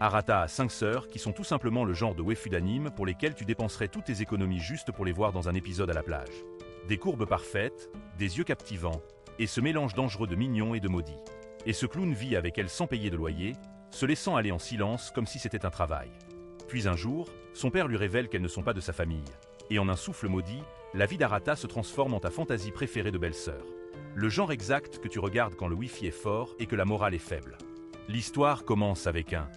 Arata a 5 sœurs qui sont tout simplement le genre de waifu d'anime pour lesquelles tu dépenserais toutes tes économies juste pour les voir dans un épisode à la plage. Des courbes parfaites, des yeux captivants, et ce mélange dangereux de mignon et de maudit. Et ce clown vit avec elle sans payer de loyer, se laissant aller en silence comme si c'était un travail. Puis un jour, son père lui révèle qu'elles ne sont pas de sa famille. Et en un souffle maudit, la vie d'Arata se transforme en ta fantaisie préférée de belle-sœur. Le genre exact que tu regardes quand le wifi est fort et que la morale est faible. L'histoire commence avec un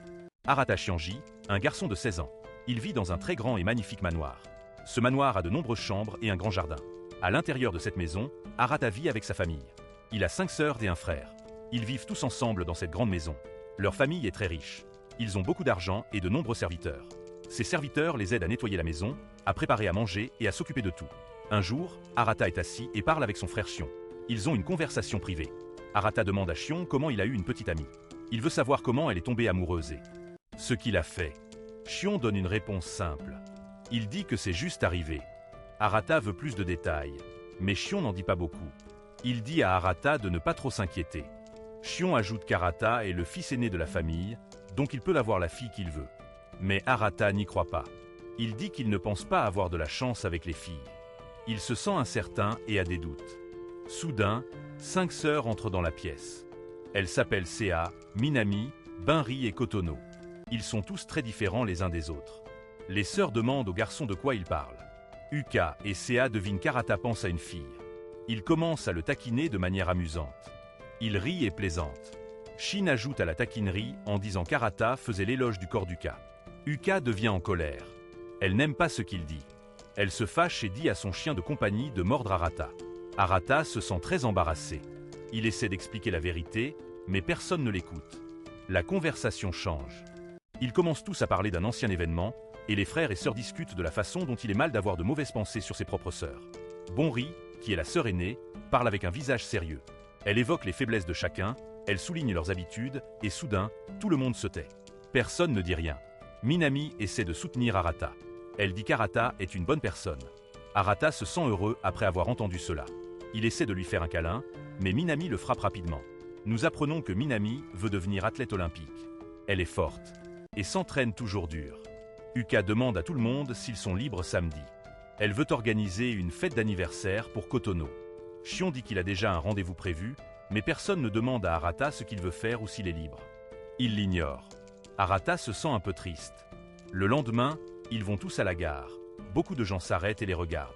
Arata Shianji, un garçon de 16 ans. Il vit dans un très grand et magnifique manoir. Ce manoir a de nombreuses chambres et un grand jardin. À l'intérieur de cette maison, Arata vit avec sa famille. Il a 5 sœurs et un frère. Ils vivent tous ensemble dans cette grande maison. Leur famille est très riche. Ils ont beaucoup d'argent et de nombreux serviteurs. Ces serviteurs les aident à nettoyer la maison, à préparer à manger et à s'occuper de tout. Un jour, Arata est assis et parle avec son frère Shion. Ils ont une conversation privée. Arata demande à Shion comment il a eu une petite amie. Il veut savoir comment elle est tombée amoureuse et ce qu'il a fait. Shion donne une réponse simple. Il dit que c'est juste arrivé. Arata veut plus de détails, mais Shion n'en dit pas beaucoup. Il dit à Arata de ne pas trop s'inquiéter. Shion ajoute qu'Arata est le fils aîné de la famille, donc il peut avoir la fille qu'il veut. Mais Arata n'y croit pas. Il dit qu'il ne pense pas avoir de la chance avec les filles. Il se sent incertain et a des doutes. Soudain, 5 sœurs entrent dans la pièce. Elles s'appellent Sea, Minami, Bunri et Kotono. Ils sont tous très différents les uns des autres. Les sœurs demandent au garçon de quoi il parle. Uka et Sea devinent qu'Arata pense à une fille. Ils commencent à le taquiner de manière amusante. Il rit et plaisante. Shin ajoute à la taquinerie en disant qu'Arata faisait l'éloge du corps d'Uka. Uka devient en colère. Elle n'aime pas ce qu'il dit. Elle se fâche et dit à son chien de compagnie de mordre Arata. Arata se sent très embarrassé. Il essaie d'expliquer la vérité, mais personne ne l'écoute. La conversation change. Ils commencent tous à parler d'un ancien événement, et les frères et sœurs discutent de la façon dont il est mal d'avoir de mauvaises pensées sur ses propres sœurs. Bunri, qui est la sœur aînée, parle avec un visage sérieux. Elle évoque les faiblesses de chacun, elle souligne leurs habitudes, et soudain, tout le monde se tait. Personne ne dit rien. Minami essaie de soutenir Arata. Elle dit qu'Arata est une bonne personne. Arata se sent heureux après avoir entendu cela. Il essaie de lui faire un câlin, mais Minami le frappe rapidement. Nous apprenons que Minami veut devenir athlète olympique. Elle est forte et s'entraîne toujours dur. Uka demande à tout le monde s'ils sont libres samedi. Elle veut organiser une fête d'anniversaire pour Kotono. Shion dit qu'il a déjà un rendez-vous prévu, mais personne ne demande à Arata ce qu'il veut faire ou s'il est libre. Il l'ignore. Arata se sent un peu triste. Le lendemain, ils vont tous à la gare. Beaucoup de gens s'arrêtent et les regardent.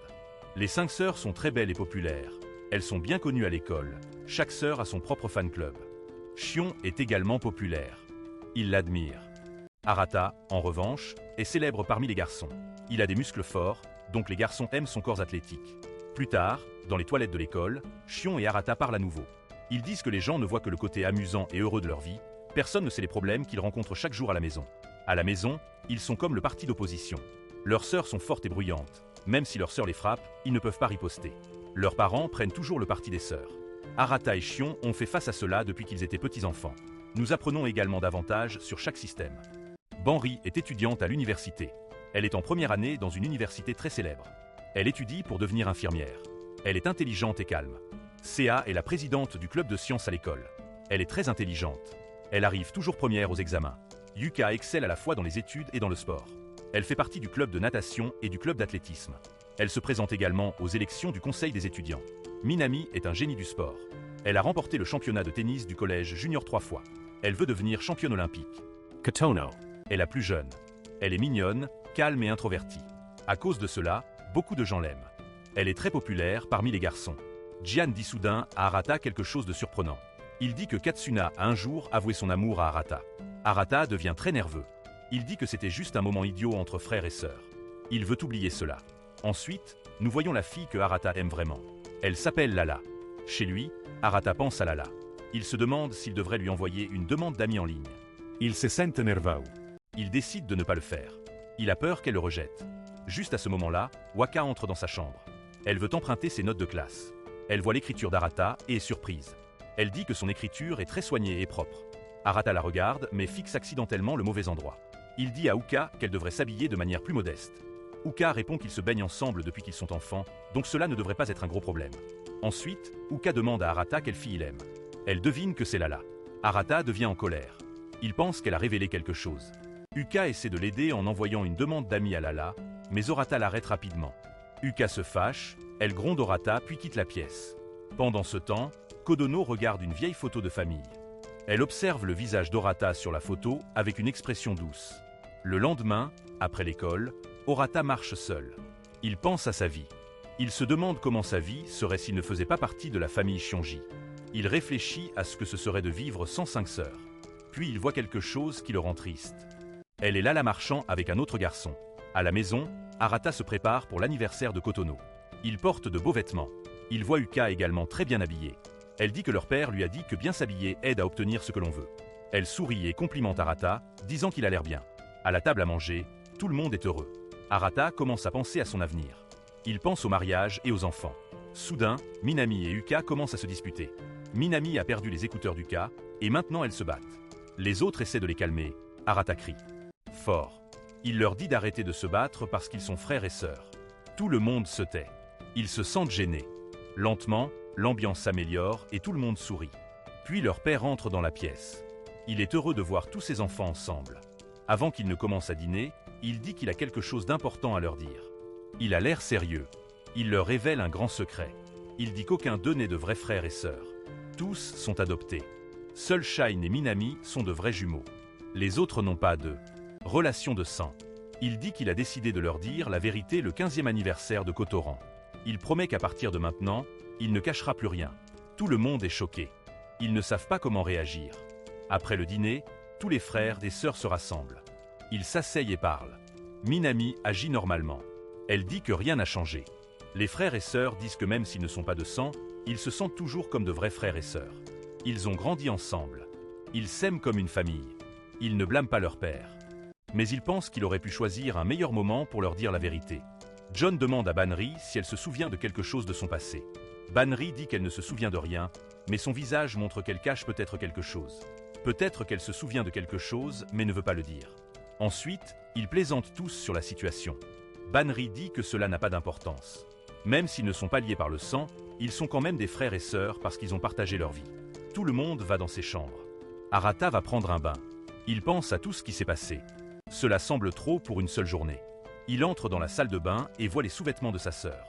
Les 5 sœurs sont très belles et populaires. Elles sont bien connues à l'école. Chaque sœur a son propre fan club. Shion est également populaire. Il l'admire. Arata, en revanche, est célèbre parmi les garçons. Il a des muscles forts, donc les garçons aiment son corps athlétique. Plus tard, dans les toilettes de l'école, Shion et Arata parlent à nouveau. Ils disent que les gens ne voient que le côté amusant et heureux de leur vie, personne ne sait les problèmes qu'ils rencontrent chaque jour à la maison. À la maison, ils sont comme le parti d'opposition. Leurs sœurs sont fortes et bruyantes. Même si leurs sœurs les frappent, ils ne peuvent pas riposter. Leurs parents prennent toujours le parti des sœurs. Arata et Shion ont fait face à cela depuis qu'ils étaient petits enfants. Nous apprenons également davantage sur chaque système. Bunri est étudiante à l'université. Elle est en première année dans une université très célèbre. Elle étudie pour devenir infirmière. Elle est intelligente et calme. Sea est la présidente du club de sciences à l'école. Elle est très intelligente. Elle arrive toujours première aux examens. Yuka excelle à la fois dans les études et dans le sport. Elle fait partie du club de natation et du club d'athlétisme. Elle se présente également aux élections du conseil des étudiants. Minami est un génie du sport. Elle a remporté le championnat de tennis du collège junior 3 fois. Elle veut devenir championne olympique. Kotono est la plus jeune. Elle est mignonne, calme et introvertie. À cause de cela, beaucoup de gens l'aiment. Elle est très populaire parmi les garçons. Jian dit soudain à Arata quelque chose de surprenant. Il dit que Katsuna a un jour avoué son amour à Arata. Arata devient très nerveux. Il dit que c'était juste un moment idiot entre frères et sœurs. Il veut oublier cela. Ensuite, nous voyons la fille que Arata aime vraiment. Elle s'appelle Lala. Chez lui, Arata pense à Lala. Il se demande s'il devrait lui envoyer une demande d'amis en ligne. Il se sent nerveux. Il décide de ne pas le faire. Il a peur qu'elle le rejette. Juste à ce moment-là, Waka entre dans sa chambre. Elle veut emprunter ses notes de classe. Elle voit l'écriture d'Arata et est surprise. Elle dit que son écriture est très soignée et propre. Arata la regarde mais fixe accidentellement le mauvais endroit. Il dit à Uka qu'elle devrait s'habiller de manière plus modeste. Uka répond qu'ils se baignent ensemble depuis qu'ils sont enfants, donc cela ne devrait pas être un gros problème. Ensuite, Uka demande à Arata quelle fille il aime. Elle devine que c'est Lala. Arata devient en colère. Il pense qu'elle a révélé quelque chose. Uka essaie de l'aider en envoyant une demande d'amis à Lala, mais Orata l'arrête rapidement. Uka se fâche, elle gronde Orata puis quitte la pièce. Pendant ce temps, Kodono regarde une vieille photo de famille. Elle observe le visage d'Orata sur la photo avec une expression douce. Le lendemain, après l'école, Orata marche seul. Il pense à sa vie. Il se demande comment sa vie serait s'il ne faisait pas partie de la famille Shionji. Il réfléchit à ce que ce serait de vivre sans 5 sœurs. Puis il voit quelque chose qui le rend triste. Elle est Lala marchant avec un autre garçon. À la maison, Arata se prépare pour l'anniversaire de Kotono. Il porte de beaux vêtements. Il voit Uka également très bien habillée. Elle dit que leur père lui a dit que bien s'habiller aide à obtenir ce que l'on veut. Elle sourit et complimente Arata, disant qu'il a l'air bien. À la table à manger, tout le monde est heureux. Arata commence à penser à son avenir. Il pense au mariage et aux enfants. Soudain, Minami et Uka commencent à se disputer. Minami a perdu les écouteurs d'Uka, et maintenant elles se battent. Les autres essaient de les calmer. Arata crie fort. Il leur dit d'arrêter de se battre parce qu'ils sont frères et sœurs. Tout le monde se tait. Ils se sentent gênés. Lentement, l'ambiance s'améliore et tout le monde sourit. Puis leur père entre dans la pièce. Il est heureux de voir tous ses enfants ensemble. Avant qu'il ne commence à dîner, il dit qu'il a quelque chose d'important à leur dire. Il a l'air sérieux. Il leur révèle un grand secret. Il dit qu'aucun d'eux n'est de vrais frères et sœurs. Tous sont adoptés. Seuls Shine et Minami sont de vrais jumeaux. Les autres n'ont pas de relation de sang. Il dit qu'il a décidé de leur dire la vérité le 15e anniversaire de Kotoran. Il promet qu'à partir de maintenant, il ne cachera plus rien. Tout le monde est choqué. Ils ne savent pas comment réagir. Après le dîner, tous les frères et sœurs se rassemblent. Ils s'asseyent et parlent. Minami agit normalement. Elle dit que rien n'a changé. Les frères et sœurs disent que même s'ils ne sont pas de sang, ils se sentent toujours comme de vrais frères et sœurs. Ils ont grandi ensemble. Ils s'aiment comme une famille. Ils ne blâment pas leur père. Mais ils pensent qu'il aurait pu choisir un meilleur moment pour leur dire la vérité. John demande à Banri si elle se souvient de quelque chose de son passé. Banri dit qu'elle ne se souvient de rien, mais son visage montre qu'elle cache peut-être quelque chose. Peut-être qu'elle se souvient de quelque chose, mais ne veut pas le dire. Ensuite, ils plaisantent tous sur la situation. Banri dit que cela n'a pas d'importance. Même s'ils ne sont pas liés par le sang, ils sont quand même des frères et sœurs parce qu'ils ont partagé leur vie. Tout le monde va dans ses chambres. Arata va prendre un bain. Il pense à tout ce qui s'est passé. Cela semble trop pour une seule journée. Il entre dans la salle de bain et voit les sous-vêtements de sa sœur.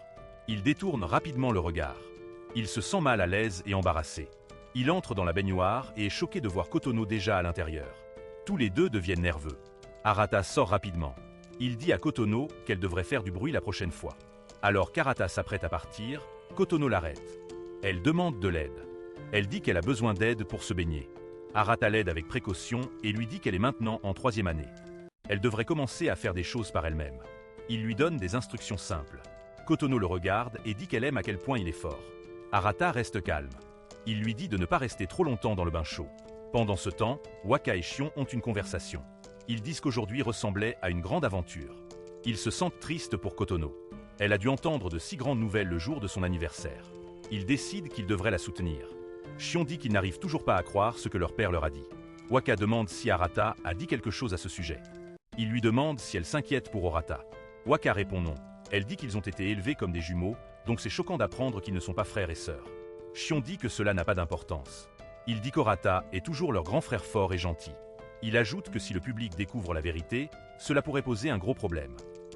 Il détourne rapidement le regard. Il se sent mal à l'aise et embarrassé. Il entre dans la baignoire et est choqué de voir Kotono déjà à l'intérieur. Tous les deux deviennent nerveux. Arata sort rapidement. Il dit à Kotono qu'elle devrait faire du bruit la prochaine fois. Alors qu'Arata s'apprête à partir, Kotono l'arrête. Elle demande de l'aide. Elle dit qu'elle a besoin d'aide pour se baigner. Arata l'aide avec précaution et lui dit qu'elle est maintenant en 3e année. Elle devrait commencer à faire des choses par elle-même. Il lui donne des instructions simples. Kotono le regarde et dit qu'elle aime à quel point il est fort. Arata reste calme. Il lui dit de ne pas rester trop longtemps dans le bain chaud. Pendant ce temps, Waka et Shion ont une conversation. Ils disent qu'aujourd'hui ressemblait à une grande aventure. Ils se sentent tristes pour Kotono. Elle a dû entendre de si grandes nouvelles le jour de son anniversaire. Ils décident qu'ils devraient la soutenir. Shion dit qu'ils n'arrivent toujours pas à croire ce que leur père leur a dit. Waka demande si Arata a dit quelque chose à ce sujet. Il lui demande si elle s'inquiète pour Orata. Waka répond non. Elle dit qu'ils ont été élevés comme des jumeaux, donc c'est choquant d'apprendre qu'ils ne sont pas frères et sœurs. Shion dit que cela n'a pas d'importance. Il dit qu'Orata est toujours leur grand frère fort et gentil. Il ajoute que si le public découvre la vérité, cela pourrait poser un gros problème.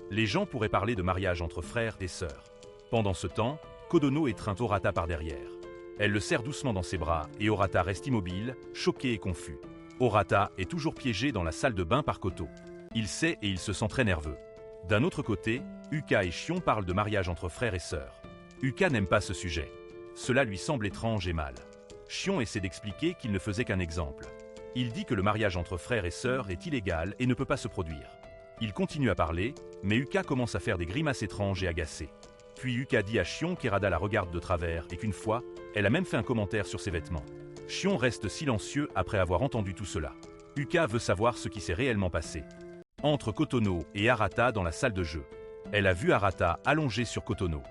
Les gens pourraient parler de mariage entre frères et sœurs. Pendant ce temps, Kodono étreint Orata par derrière. Elle le serre doucement dans ses bras et Orata reste immobile, choqué et confus. Orata est toujours piégé dans la salle de bain par Koto. Il sait et il se sent très nerveux. D'un autre côté, Uka et Shion parlent de mariage entre frères et sœurs. Uka n'aime pas ce sujet. Cela lui semble étrange et mal. Shion essaie d'expliquer qu'il ne faisait qu'un exemple. Il dit que le mariage entre frères et sœurs est illégal et ne peut pas se produire. Il continue à parler, mais Uka commence à faire des grimaces étranges et agacées. Puis Uka dit à Shion qu'Erada la regarde de travers et qu'une fois, elle a même fait un commentaire sur ses vêtements. Shion reste silencieux après avoir entendu tout cela. Uka veut savoir ce qui s'est réellement passé. Entre Kotono et Arata dans la salle de jeu. Elle a vu Arata allongée sur Kotono.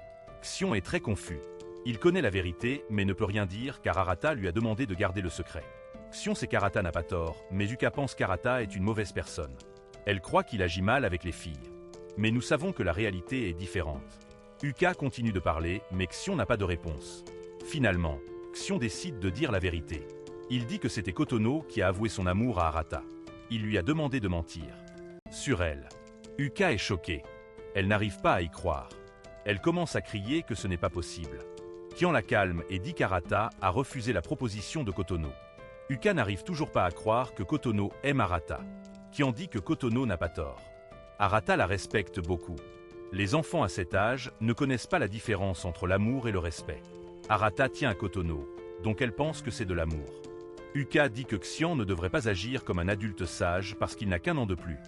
Xion est très confus. Il connaît la vérité mais ne peut rien dire car Arata lui a demandé de garder le secret. Xion sait qu'Arata n'a pas tort, mais Uka pense qu'Arata est une mauvaise personne. Elle croit qu'il agit mal avec les filles. Mais nous savons que la réalité est différente. Uka continue de parler, mais Xion n'a pas de réponse. Finalement, Xion décide de dire la vérité. Il dit que c'était Kotono qui a avoué son amour à Arata. Il lui a demandé de mentir sur elle. Uka est choquée. Elle n'arrive pas à y croire. Elle commence à crier que ce n'est pas possible. Kian la calme et dit qu'Arata a refusé la proposition de Kotono. Uka n'arrive toujours pas à croire que Kotono aime Arata. Kian dit que Kotono n'a pas tort. Arata la respecte beaucoup. Les enfants à cet âge ne connaissent pas la différence entre l'amour et le respect. Arata tient à Kotono, donc elle pense que c'est de l'amour. Uka dit que Xian ne devrait pas agir comme un adulte sage parce qu'il n'a qu'un an de plus.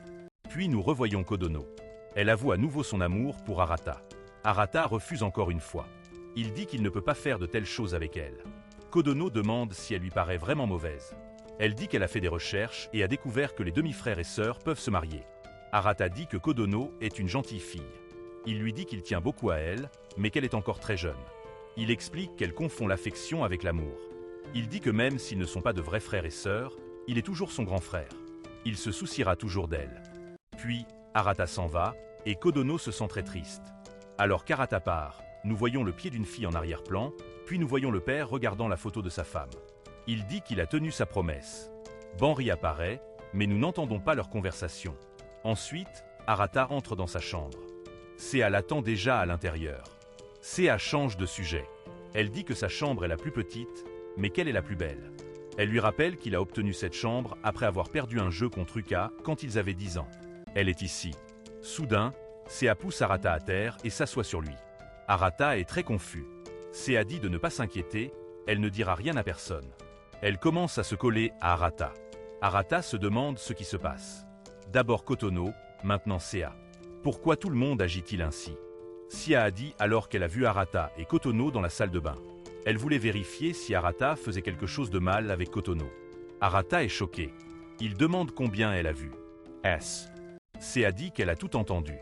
Puis nous revoyons Kodono. Elle avoue à nouveau son amour pour Arata. Arata refuse encore une fois. Il dit qu'il ne peut pas faire de telles choses avec elle. Kodono demande si elle lui paraît vraiment mauvaise. Elle dit qu'elle a fait des recherches et a découvert que les demi-frères et sœurs peuvent se marier. Arata dit que Kodono est une gentille fille. Il lui dit qu'il tient beaucoup à elle, mais qu'elle est encore très jeune. Il explique qu'elle confond l'affection avec l'amour. Il dit que même s'ils ne sont pas de vrais frères et sœurs, il est toujours son grand frère. Il se souciera toujours d'elle. Puis, Arata s'en va, et Kodono se sent très triste. Alors qu'Arata part, nous voyons le pied d'une fille en arrière-plan, puis nous voyons le père regardant la photo de sa femme. Il dit qu'il a tenu sa promesse. Banri apparaît, mais nous n'entendons pas leur conversation. Ensuite, Arata entre dans sa chambre. Sea l'attend déjà à l'intérieur. Sea change de sujet. Elle dit que sa chambre est la plus petite, mais qu'elle est la plus belle. Elle lui rappelle qu'il a obtenu cette chambre après avoir perdu un jeu contre Uka quand ils avaient 10 ans. Elle est ici. Soudain, Sea pousse Arata à terre et s'assoit sur lui. Arata est très confus. Sea dit de ne pas s'inquiéter, elle ne dira rien à personne. Elle commence à se coller à Arata. Arata se demande ce qui se passe. D'abord Kotono, maintenant Sea. Pourquoi tout le monde agit-il ainsi? Sia a dit alors qu'elle a vu Arata et Kotono dans la salle de bain. Elle voulait vérifier si Arata faisait quelque chose de mal avec Kotono. Arata est choquée. Il demande combien elle a vu. S. Sea dit qu'elle a tout entendu.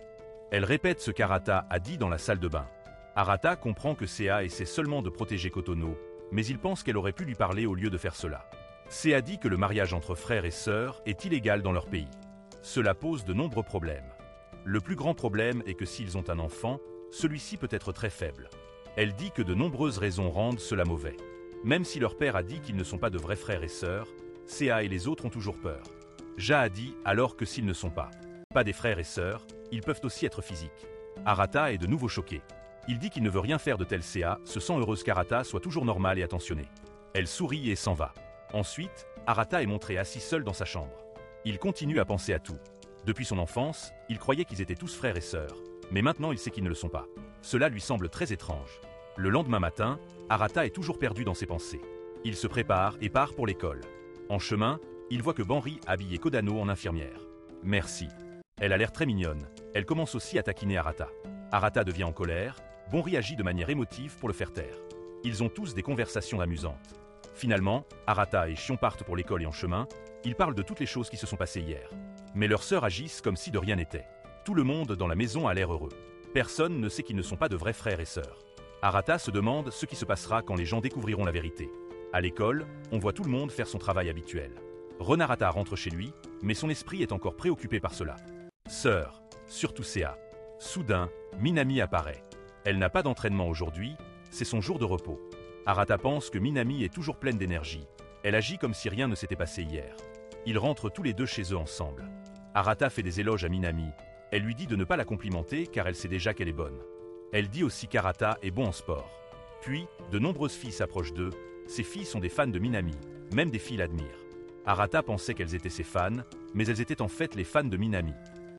Elle répète ce qu'Arata a dit dans la salle de bain. Arata comprend que Sea essaie seulement de protéger Kotono, mais il pense qu'elle aurait pu lui parler au lieu de faire cela. Sea dit que le mariage entre frères et sœurs est illégal dans leur pays. Cela pose de nombreux problèmes. Le plus grand problème est que s'ils ont un enfant, celui-ci peut être très faible. Elle dit que de nombreuses raisons rendent cela mauvais. Même si leur père a dit qu'ils ne sont pas de vrais frères et sœurs, Sea et les autres ont toujours peur. Ja a dit alors que s'ils ne sont pas des frères et sœurs, ils peuvent aussi être physiques. Arata est de nouveau choqué. Il dit qu'il ne veut rien faire de tel. Sea se sent heureuse qu'Arata soit toujours normale et attentionnée. Elle sourit et s'en va. Ensuite, Arata est montré assis seul dans sa chambre. Il continue à penser à tout. Depuis son enfance, il croyait qu'ils étaient tous frères et sœurs, mais maintenant il sait qu'ils ne le sont pas. Cela lui semble très étrange. Le lendemain matin, Arata est toujours perdu dans ses pensées. Il se prépare et part pour l'école. En chemin, il voit que Banri a habillé Kodano en infirmière. Merci. Elle a l'air très mignonne. Elle commence aussi à taquiner Arata. Arata devient en colère. Banri agit de manière émotive pour le faire taire. Ils ont tous des conversations amusantes. Finalement, Arata et Xion partent pour l'école et en chemin, ils parlent de toutes les choses qui se sont passées hier. Mais leurs sœurs agissent comme si de rien n'était. Tout le monde dans la maison a l'air heureux. Personne ne sait qu'ils ne sont pas de vrais frères et sœurs. Arata se demande ce qui se passera quand les gens découvriront la vérité. À l'école, on voit tout le monde faire son travail habituel. Renarata rentre chez lui, mais son esprit est encore préoccupé par cela. Sœur, surtout Sea. Soudain, Minami apparaît. Elle n'a pas d'entraînement aujourd'hui, c'est son jour de repos. Arata pense que Minami est toujours pleine d'énergie. Elle agit comme si rien ne s'était passé hier. Ils rentrent tous les deux chez eux ensemble. Arata fait des éloges à Minami. Elle lui dit de ne pas la complimenter car elle sait déjà qu'elle est bonne. Elle dit aussi qu'Arata est bon en sport. Puis, de nombreuses filles s'approchent d'eux. Ces filles sont des fans de Minami. Même des filles l'admirent. Arata pensait qu'elles étaient ses fans, mais elles étaient en fait les fans de Minami.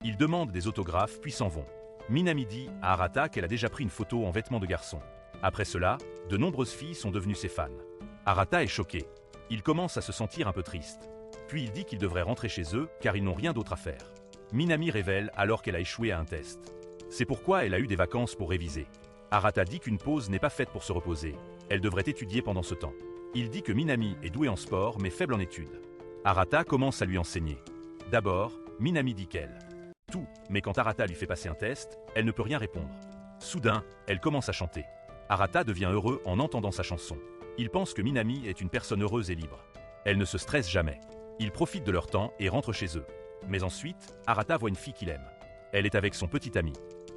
Ils demandent des autographes puis s'en vont. Minami dit à Arata qu'elle a déjà pris une photo en vêtements de garçon. Après cela, de nombreuses filles sont devenues ses fans. Arata est choqué. Il commence à se sentir un peu triste. Puis il dit qu'ils devraient rentrer chez eux car ils n'ont rien d'autre à faire. Minami révèle alors qu'elle a échoué à un test. C'est pourquoi elle a eu des vacances pour réviser. Arata dit qu'une pause n'est pas faite pour se reposer. Elle devrait étudier pendant ce temps. Il dit que Minami est douée en sport mais faible en études. Arata commence à lui enseigner. D'abord, Minami dit qu'elle tout, mais quand Arata lui fait passer un test, elle ne peut rien répondre. Soudain, elle commence à chanter. Arata devient heureux en entendant sa chanson. Il pense que Minami est une personne heureuse et libre. Elle ne se stresse jamais. Ils profitent de leur temps et rentrent chez eux. Mais ensuite, Arata voit une fille qu'il aime. Elle est avec son petit ami.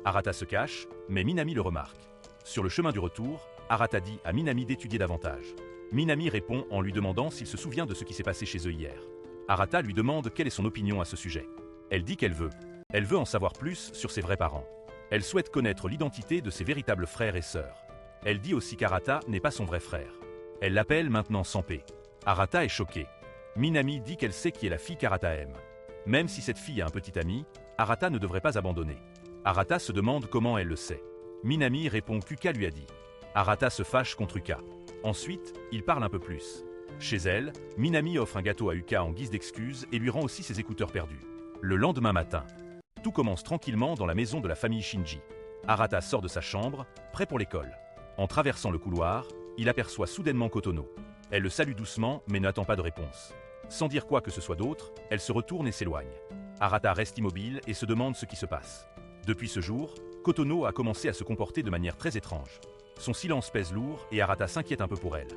Arata se cache, mais Minami le remarque. Sur le chemin du retour, Arata dit à Minami d'étudier davantage. Minami répond en lui demandant s'il se souvient de ce qui s'est passé chez eux hier. Arata lui demande quelle est son opinion à ce sujet. Elle dit qu'elle veut. Elle veut en savoir plus sur ses vrais parents. Elle souhaite connaître l'identité de ses véritables frères et sœurs. Elle dit aussi qu'Arata n'est pas son vrai frère. Elle l'appelle maintenant Sanpé. Arata est choquée. Minami dit qu'elle sait qui est la fille qu'Arata aime. Même si cette fille a un petit ami, Arata ne devrait pas abandonner. Arata se demande comment elle le sait. Minami répond qu'Uka lui a dit. Arata se fâche contre Uka. Ensuite, il parle un peu plus. Chez elle, Minami offre un gâteau à Uka en guise d'excuse et lui rend aussi ses écouteurs perdus. Le lendemain matin, tout commence tranquillement dans la maison de la famille Shinji. Arata sort de sa chambre, prêt pour l'école. En traversant le couloir, il aperçoit soudainement Kotono. Elle le salue doucement mais n'attend pas de réponse. Sans dire quoi que ce soit d'autre, elle se retourne et s'éloigne. Arata reste immobile et se demande ce qui se passe. Depuis ce jour, Kotono a commencé à se comporter de manière très étrange. Son silence pèse lourd et Arata s'inquiète un peu pour elle.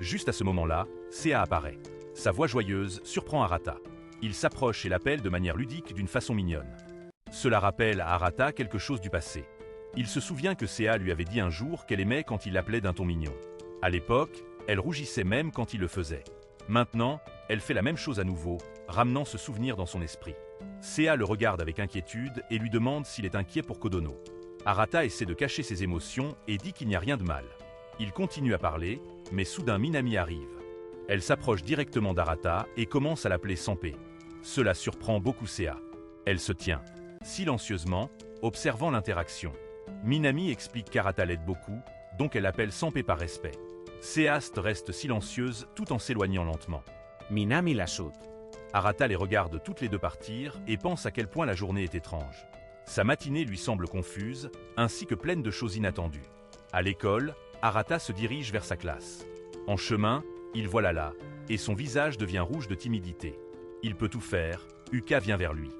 Juste à ce moment-là, Sea apparaît. Sa voix joyeuse surprend Arata. Il s'approche et l'appelle de manière ludique d'une façon mignonne. Cela rappelle à Arata quelque chose du passé. Il se souvient que Sea lui avait dit un jour qu'elle aimait quand il l'appelait d'un ton mignon. À l'époque, elle rougissait même quand il le faisait. Maintenant, elle fait la même chose à nouveau, ramenant ce souvenir dans son esprit. Sea le regarde avec inquiétude et lui demande s'il est inquiet pour Kodono. Arata essaie de cacher ses émotions et dit qu'il n'y a rien de mal. Il continue à parler, mais soudain Minami arrive. Elle s'approche directement d'Arata et commence à l'appeler Sanpé. Cela surprend beaucoup Sea. Elle se tient, silencieusement, observant l'interaction. Minami explique qu'Arata l'aide beaucoup, donc elle appelle Sanpé par respect. Seast reste silencieuse tout en s'éloignant lentement. Minami l'assoute. Arata les regarde toutes les deux partir et pense à quel point la journée est étrange. Sa matinée lui semble confuse, ainsi que pleine de choses inattendues. À l'école, Arata se dirige vers sa classe. En chemin, il voit Lala, et son visage devient rouge de timidité. Il peut tout faire, Uka vient vers lui.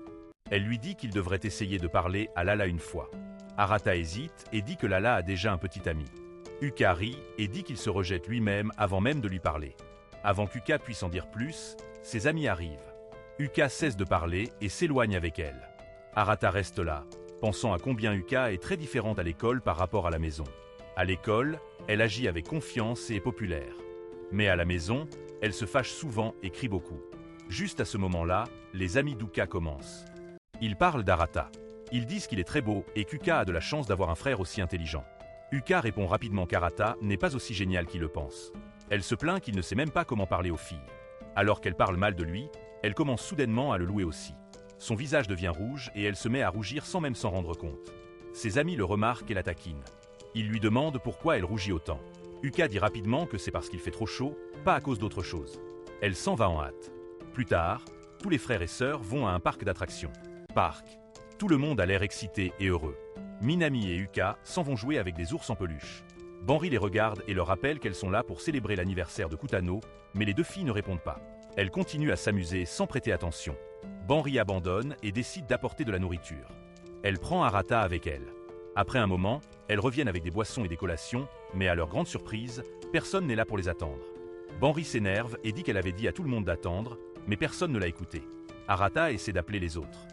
Elle lui dit qu'il devrait essayer de parler à Lala une fois. Arata hésite et dit que Lala a déjà un petit ami. Uka rit et dit qu'il se rejette lui-même avant même de lui parler. Avant qu'Uka puisse en dire plus, ses amis arrivent. Uka cesse de parler et s'éloigne avec elle. Arata reste là, pensant à combien Uka est très différente à l'école par rapport à la maison. À l'école, elle agit avec confiance et est populaire. Mais à la maison, elle se fâche souvent et crie beaucoup. Juste à ce moment-là, les amis d'Uka commencent. Ils parlent d'Arata. Ils disent qu'il est très beau et qu'Uka a de la chance d'avoir un frère aussi intelligent. Uka répond rapidement qu'Arata n'est pas aussi génial qu'il le pense. Elle se plaint qu'il ne sait même pas comment parler aux filles. Alors qu'elle parle mal de lui, elle commence soudainement à le louer aussi. Son visage devient rouge et elle se met à rougir sans même s'en rendre compte. Ses amis le remarquent et la taquinent. Ils lui demandent pourquoi elle rougit autant. Uka dit rapidement que c'est parce qu'il fait trop chaud, pas à cause d'autre chose. Elle s'en va en hâte. Plus tard, tous les frères et sœurs vont à un parc d'attractions. Parc. Tout le monde a l'air excité et heureux. Minami et Uka s'en vont jouer avec des ours en peluche. Banri les regarde et leur rappelle qu'elles sont là pour célébrer l'anniversaire de Kutano, mais les deux filles ne répondent pas. Elles continuent à s'amuser sans prêter attention. Banri abandonne et décide d'apporter de la nourriture. Elle prend Arata avec elle. Après un moment, elles reviennent avec des boissons et des collations, mais à leur grande surprise, personne n'est là pour les attendre. Banri s'énerve et dit qu'elle avait dit à tout le monde d'attendre, mais personne ne l'a écouté. Arata essaie d'appeler les autres.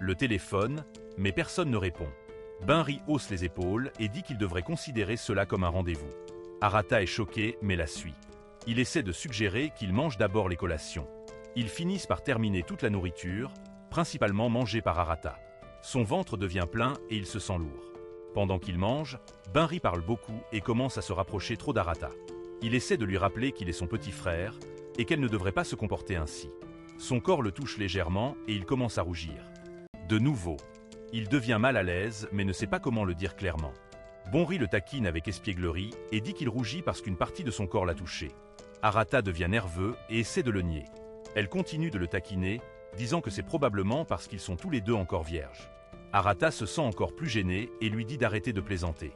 Le téléphone, mais personne ne répond. Banri hausse les épaules et dit qu'il devrait considérer cela comme un rendez-vous. Arata est choqué mais la suit. Il essaie de suggérer qu'ils mangent d'abord les collations. Ils finissent par terminer toute la nourriture, principalement mangée par Arata. Son ventre devient plein et il se sent lourd. Pendant qu'il mange, Banri parle beaucoup et commence à se rapprocher trop d'Arata. Il essaie de lui rappeler qu'il est son petit frère et qu'elle ne devrait pas se comporter ainsi. Son corps le touche légèrement et il commence à rougir. De nouveau, il devient mal à l'aise mais ne sait pas comment le dire clairement. Banri le taquine avec espièglerie et dit qu'il rougit parce qu'une partie de son corps l'a touché. Arata devient nerveux et essaie de le nier. Elle continue de le taquiner, disant que c'est probablement parce qu'ils sont tous les deux encore vierges. Arata se sent encore plus gênée et lui dit d'arrêter de plaisanter.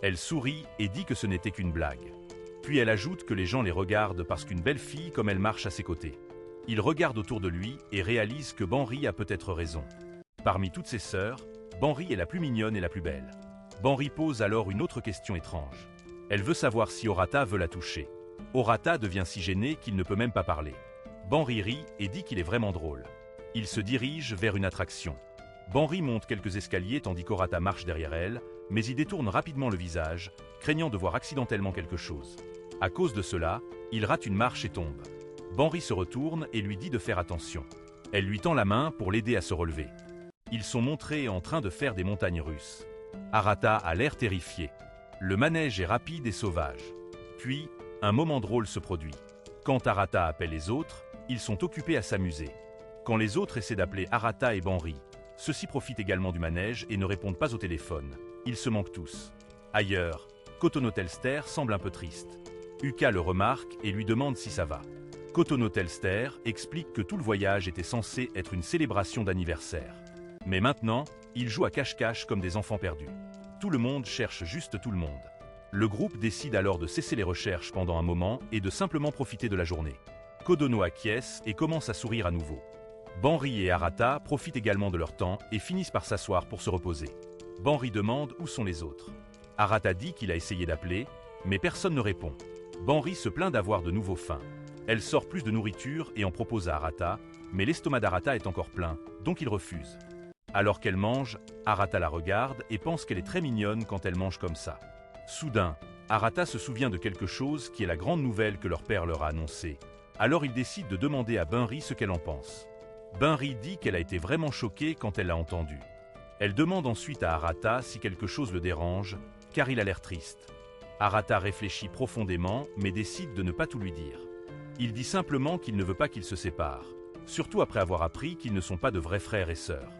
Elle sourit et dit que ce n'était qu'une blague. Puis elle ajoute que les gens les regardent parce qu'une belle fille comme elle marche à ses côtés. Il regarde autour de lui et réalise que Banri a peut-être raison. Parmi toutes ses sœurs, Banri est la plus mignonne et la plus belle. Banri pose alors une autre question étrange. Elle veut savoir si Orata veut la toucher. Orata devient si gêné qu'il ne peut même pas parler. Banri rit et dit qu'il est vraiment drôle. Il se dirige vers une attraction. Banri monte quelques escaliers tandis qu'Orata marche derrière elle, mais il détourne rapidement le visage, craignant de voir accidentellement quelque chose. À cause de cela, Il rate une marche et tombe. Banri se retourne et lui dit de faire attention. Elle lui tend la main pour l'aider à se relever. Ils sont montrés en train de faire des montagnes russes. Arata a l'air terrifié. Le manège est rapide et sauvage. Puis, un moment drôle se produit. Quand Arata appelle les autres, ils sont occupés à s'amuser. Quand les autres essaient d'appeler Arata et Banri, ceux-ci profitent également du manège et ne répondent pas au téléphone. Ils se manquent tous. Ailleurs, Kotono Telster semble un peu triste. Uka le remarque et lui demande si ça va. Kotono Telster explique que tout le voyage était censé être une célébration d'anniversaire. Mais maintenant, ils jouent à cache-cache comme des enfants perdus. Tout le monde cherche juste tout le monde. Le groupe décide alors de cesser les recherches pendant un moment et de simplement profiter de la journée. Kodono acquiesce et commence à sourire à nouveau. Banri et Arata profitent également de leur temps et finissent par s'asseoir pour se reposer. Banri demande où sont les autres. Arata dit qu'il a essayé d'appeler, mais personne ne répond. Banri se plaint d'avoir de nouveau faim. Elle sort plus de nourriture et en propose à Arata, mais l'estomac d'Arata est encore plein, donc il refuse. Alors qu'elle mange, Arata la regarde et pense qu'elle est très mignonne quand elle mange comme ça. Soudain, Arata se souvient de quelque chose qui est la grande nouvelle que leur père leur a annoncée. Alors il décide de demander à Banri ce qu'elle en pense. Banri dit qu'elle a été vraiment choquée quand elle l'a entendu. Elle demande ensuite à Arata si quelque chose le dérange, car il a l'air triste. Arata réfléchit profondément, mais décide de ne pas tout lui dire. Il dit simplement qu'il ne veut pas qu'ils se séparent, surtout après avoir appris qu'ils ne sont pas de vrais frères et sœurs.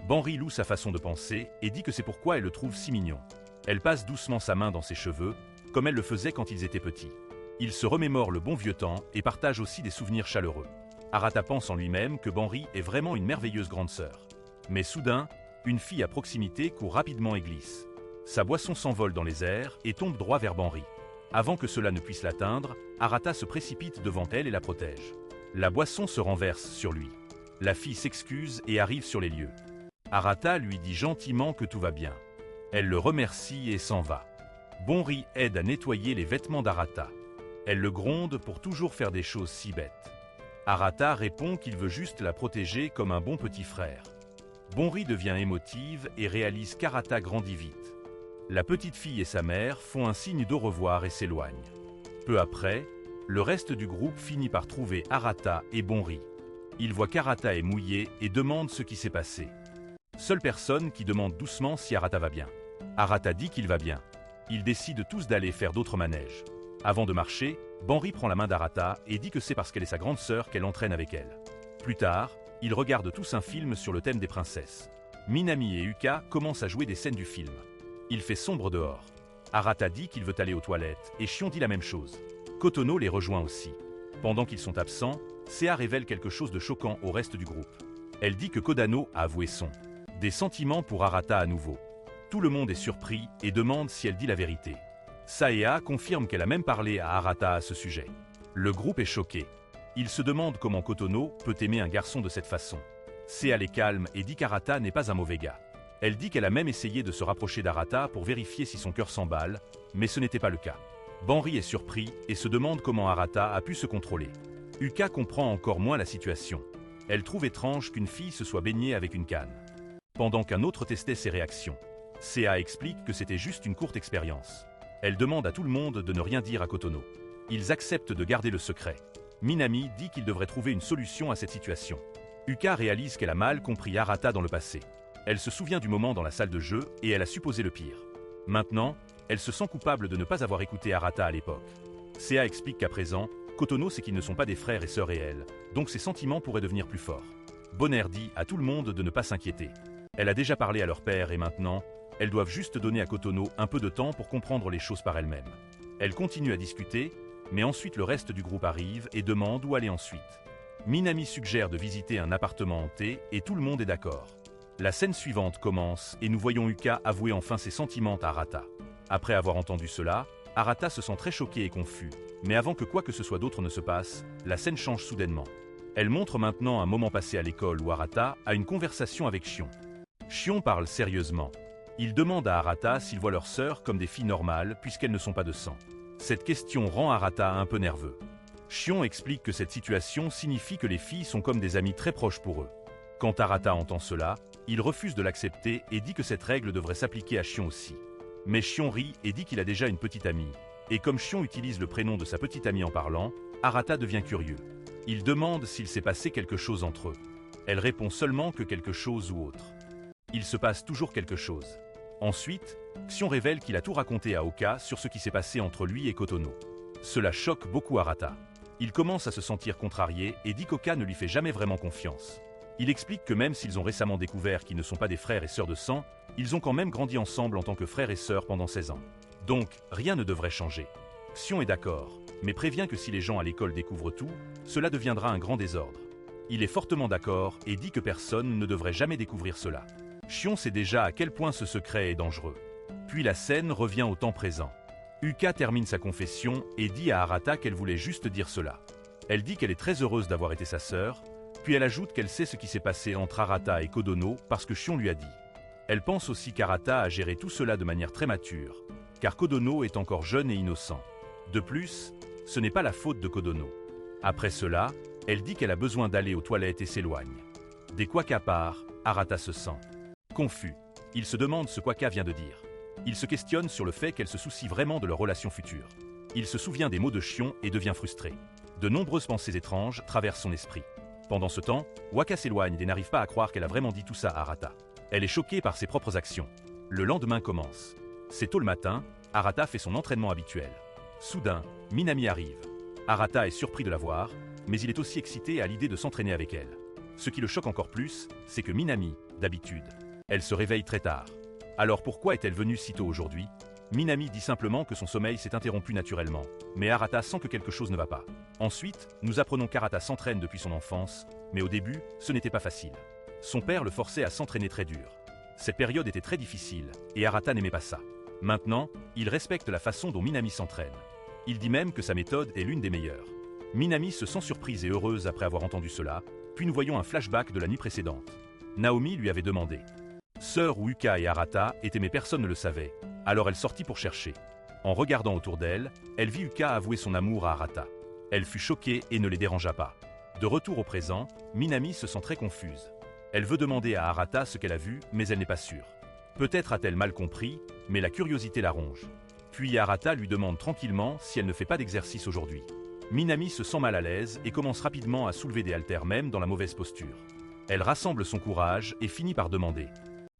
Banri loue sa façon de penser et dit que c'est pourquoi elle le trouve si mignon. Elle passe doucement sa main dans ses cheveux, comme elle le faisait quand ils étaient petits. Ils se remémorent le bon vieux temps et partagent aussi des souvenirs chaleureux. Arata pense en lui-même que Banri est vraiment une merveilleuse grande sœur. Mais soudain, une fille à proximité court rapidement et glisse. Sa boisson s'envole dans les airs et tombe droit vers Banri. Avant que cela ne puisse l'atteindre, Arata se précipite devant elle et la protège. La boisson se renverse sur lui. La fille s'excuse et arrive sur les lieux. Arata lui dit gentiment que tout va bien. Elle le remercie et s'en va. Banri aide à nettoyer les vêtements d'Arata. Elle le gronde pour toujours faire des choses si bêtes. Arata répond qu'il veut juste la protéger comme un bon petit frère. Banri devient émotive et réalise qu'Arata grandit vite. La petite fille et sa mère font un signe d'au revoir et s'éloignent. Peu après, le reste du groupe finit par trouver Arata et Banri. Ils voient qu'Arata est mouillée et demandent ce qui s'est passé. Seule personne qui demande doucement si Arata va bien. Arata dit qu'il va bien. Ils décident tous d'aller faire d'autres manèges. Avant de marcher, Banri prend la main d'Arata et dit que c'est parce qu'elle est sa grande sœur qu'elle entraîne avec elle. Plus tard, ils regardent tous un film sur le thème des princesses. Minami et Uka commencent à jouer des scènes du film. Il fait sombre dehors. Arata dit qu'il veut aller aux toilettes et Shion dit la même chose. Kotono les rejoint aussi. Pendant qu'ils sont absents, Sea révèle quelque chose de choquant au reste du groupe. Elle dit que Kodano a avoué des sentiments pour Arata à nouveau. Tout le monde est surpris et demande si elle dit la vérité. Saea confirme qu'elle a même parlé à Arata à ce sujet. Le groupe est choqué. Il se demande comment Kotono peut aimer un garçon de cette façon. Sea les calme et dit qu'Arata n'est pas un mauvais gars. Elle dit qu'elle a même essayé de se rapprocher d'Arata pour vérifier si son cœur s'emballe, mais ce n'était pas le cas. Banri est surpris et se demande comment Arata a pu se contrôler. Uka comprend encore moins la situation. Elle trouve étrange qu'une fille se soit baignée avec une canne. Pendant qu'un autre testait ses réactions, Sea explique que c'était juste une courte expérience. Elle demande à tout le monde de ne rien dire à Kotono. Ils acceptent de garder le secret. Minami dit qu'il devrait trouver une solution à cette situation. Uka réalise qu'elle a mal compris Arata dans le passé. Elle se souvient du moment dans la salle de jeu et elle a supposé le pire. Maintenant, elle se sent coupable de ne pas avoir écouté Arata à l'époque. Sea explique qu'à présent, Kotono sait qu'ils ne sont pas des frères et sœurs réels, donc ses sentiments pourraient devenir plus forts. Bonner dit à tout le monde de ne pas s'inquiéter. Elle a déjà parlé à leur père et maintenant, elles doivent juste donner à Kotono un peu de temps pour comprendre les choses par elle-même. Elle continue à discuter, mais ensuite le reste du groupe arrive et demande où aller ensuite. Minami suggère de visiter un appartement hanté et tout le monde est d'accord. La scène suivante commence et nous voyons Uka avouer enfin ses sentiments à Arata. Après avoir entendu cela, Arata se sent très choqué et confus, mais avant que quoi que ce soit d'autre ne se passe, la scène change soudainement. Elle montre maintenant un moment passé à l'école où Arata a une conversation avec Shion. Shion parle sérieusement. Il demande à Arata s'ils voient leur sœur comme des filles normales puisqu'elles ne sont pas de sang. Cette question rend Arata un peu nerveux. Shion explique que cette situation signifie que les filles sont comme des amis très proches pour eux. Quand Arata entend cela, il refuse de l'accepter et dit que cette règle devrait s'appliquer à Shion aussi. Mais Shion rit et dit qu'il a déjà une petite amie. Et comme Xion utilise le prénom de sa petite amie en parlant, Arata devient curieux. Il demande s'il s'est passé quelque chose entre eux. Elle répond seulement que quelque chose ou autre. Il se passe toujours quelque chose. Ensuite, Xion révèle qu'il a tout raconté à Oka sur ce qui s'est passé entre lui et Kotono. Cela choque beaucoup Arata. Il commence à se sentir contrarié et dit qu'Oka ne lui fait jamais vraiment confiance. Il explique que même s'ils ont récemment découvert qu'ils ne sont pas des frères et sœurs de sang, ils ont quand même grandi ensemble en tant que frères et sœurs pendant 16 ans. Donc, rien ne devrait changer. Xion est d'accord, mais prévient que si les gens à l'école découvrent tout, cela deviendra un grand désordre. Il est fortement d'accord et dit que personne ne devrait jamais découvrir cela. Xion sait déjà à quel point ce secret est dangereux. Puis la scène revient au temps présent. Uka termine sa confession et dit à Arata qu'elle voulait juste dire cela. Elle dit qu'elle est très heureuse d'avoir été sa sœur, puis elle ajoute qu'elle sait ce qui s'est passé entre Arata et Kodono parce que Xion lui a dit. Elle pense aussi qu'Arata a géré tout cela de manière très mature, car Kodono est encore jeune et innocent. De plus, ce n'est pas la faute de Kodono. Après cela, elle dit qu'elle a besoin d'aller aux toilettes et s'éloigne. Des Quaka part, Arata se sent confus. Il se demande ce Quaka vient de dire. Il se questionne sur le fait qu'elle se soucie vraiment de leur relation future. Il se souvient des mots de Xion et devient frustré. De nombreuses pensées étranges traversent son esprit. Pendant ce temps, Waka s'éloigne et n'arrive pas à croire qu'elle a vraiment dit tout ça à Arata. Elle est choquée par ses propres actions. Le lendemain commence. C'est tôt le matin, Arata fait son entraînement habituel. Soudain, Minami arrive. Arata est surpris de la voir, mais il est aussi excité à l'idée de s'entraîner avec elle. Ce qui le choque encore plus, c'est que Minami, d'habitude, elle se réveille très tard. Alors pourquoi est-elle venue si tôt aujourd'hui? Minami dit simplement que son sommeil s'est interrompu naturellement, mais Arata sent que quelque chose ne va pas. Ensuite, nous apprenons qu'Arata s'entraîne depuis son enfance, mais au début, ce n'était pas facile. Son père le forçait à s'entraîner très dur. Cette période était très difficile, et Arata n'aimait pas ça. Maintenant, il respecte la façon dont Minami s'entraîne. Il dit même que sa méthode est l'une des meilleures. Minami se sent surprise et heureuse après avoir entendu cela, puis nous voyons un flashback de la nuit précédente. Naomi lui avait demandé. Sœur où Uka et Arata étaient mais personne ne le savait, alors elle sortit pour chercher. En regardant autour d'elle, elle vit Uka avouer son amour à Arata. Elle fut choquée et ne les dérangea pas. De retour au présent, Minami se sent très confuse. Elle veut demander à Arata ce qu'elle a vu, mais elle n'est pas sûre. Peut-être a-t-elle mal compris, mais la curiosité la ronge. Puis Arata lui demande tranquillement si elle ne fait pas d'exercice aujourd'hui. Minami se sent mal à l'aise et commence rapidement à soulever des haltères même dans la mauvaise posture. Elle rassemble son courage et finit par demander.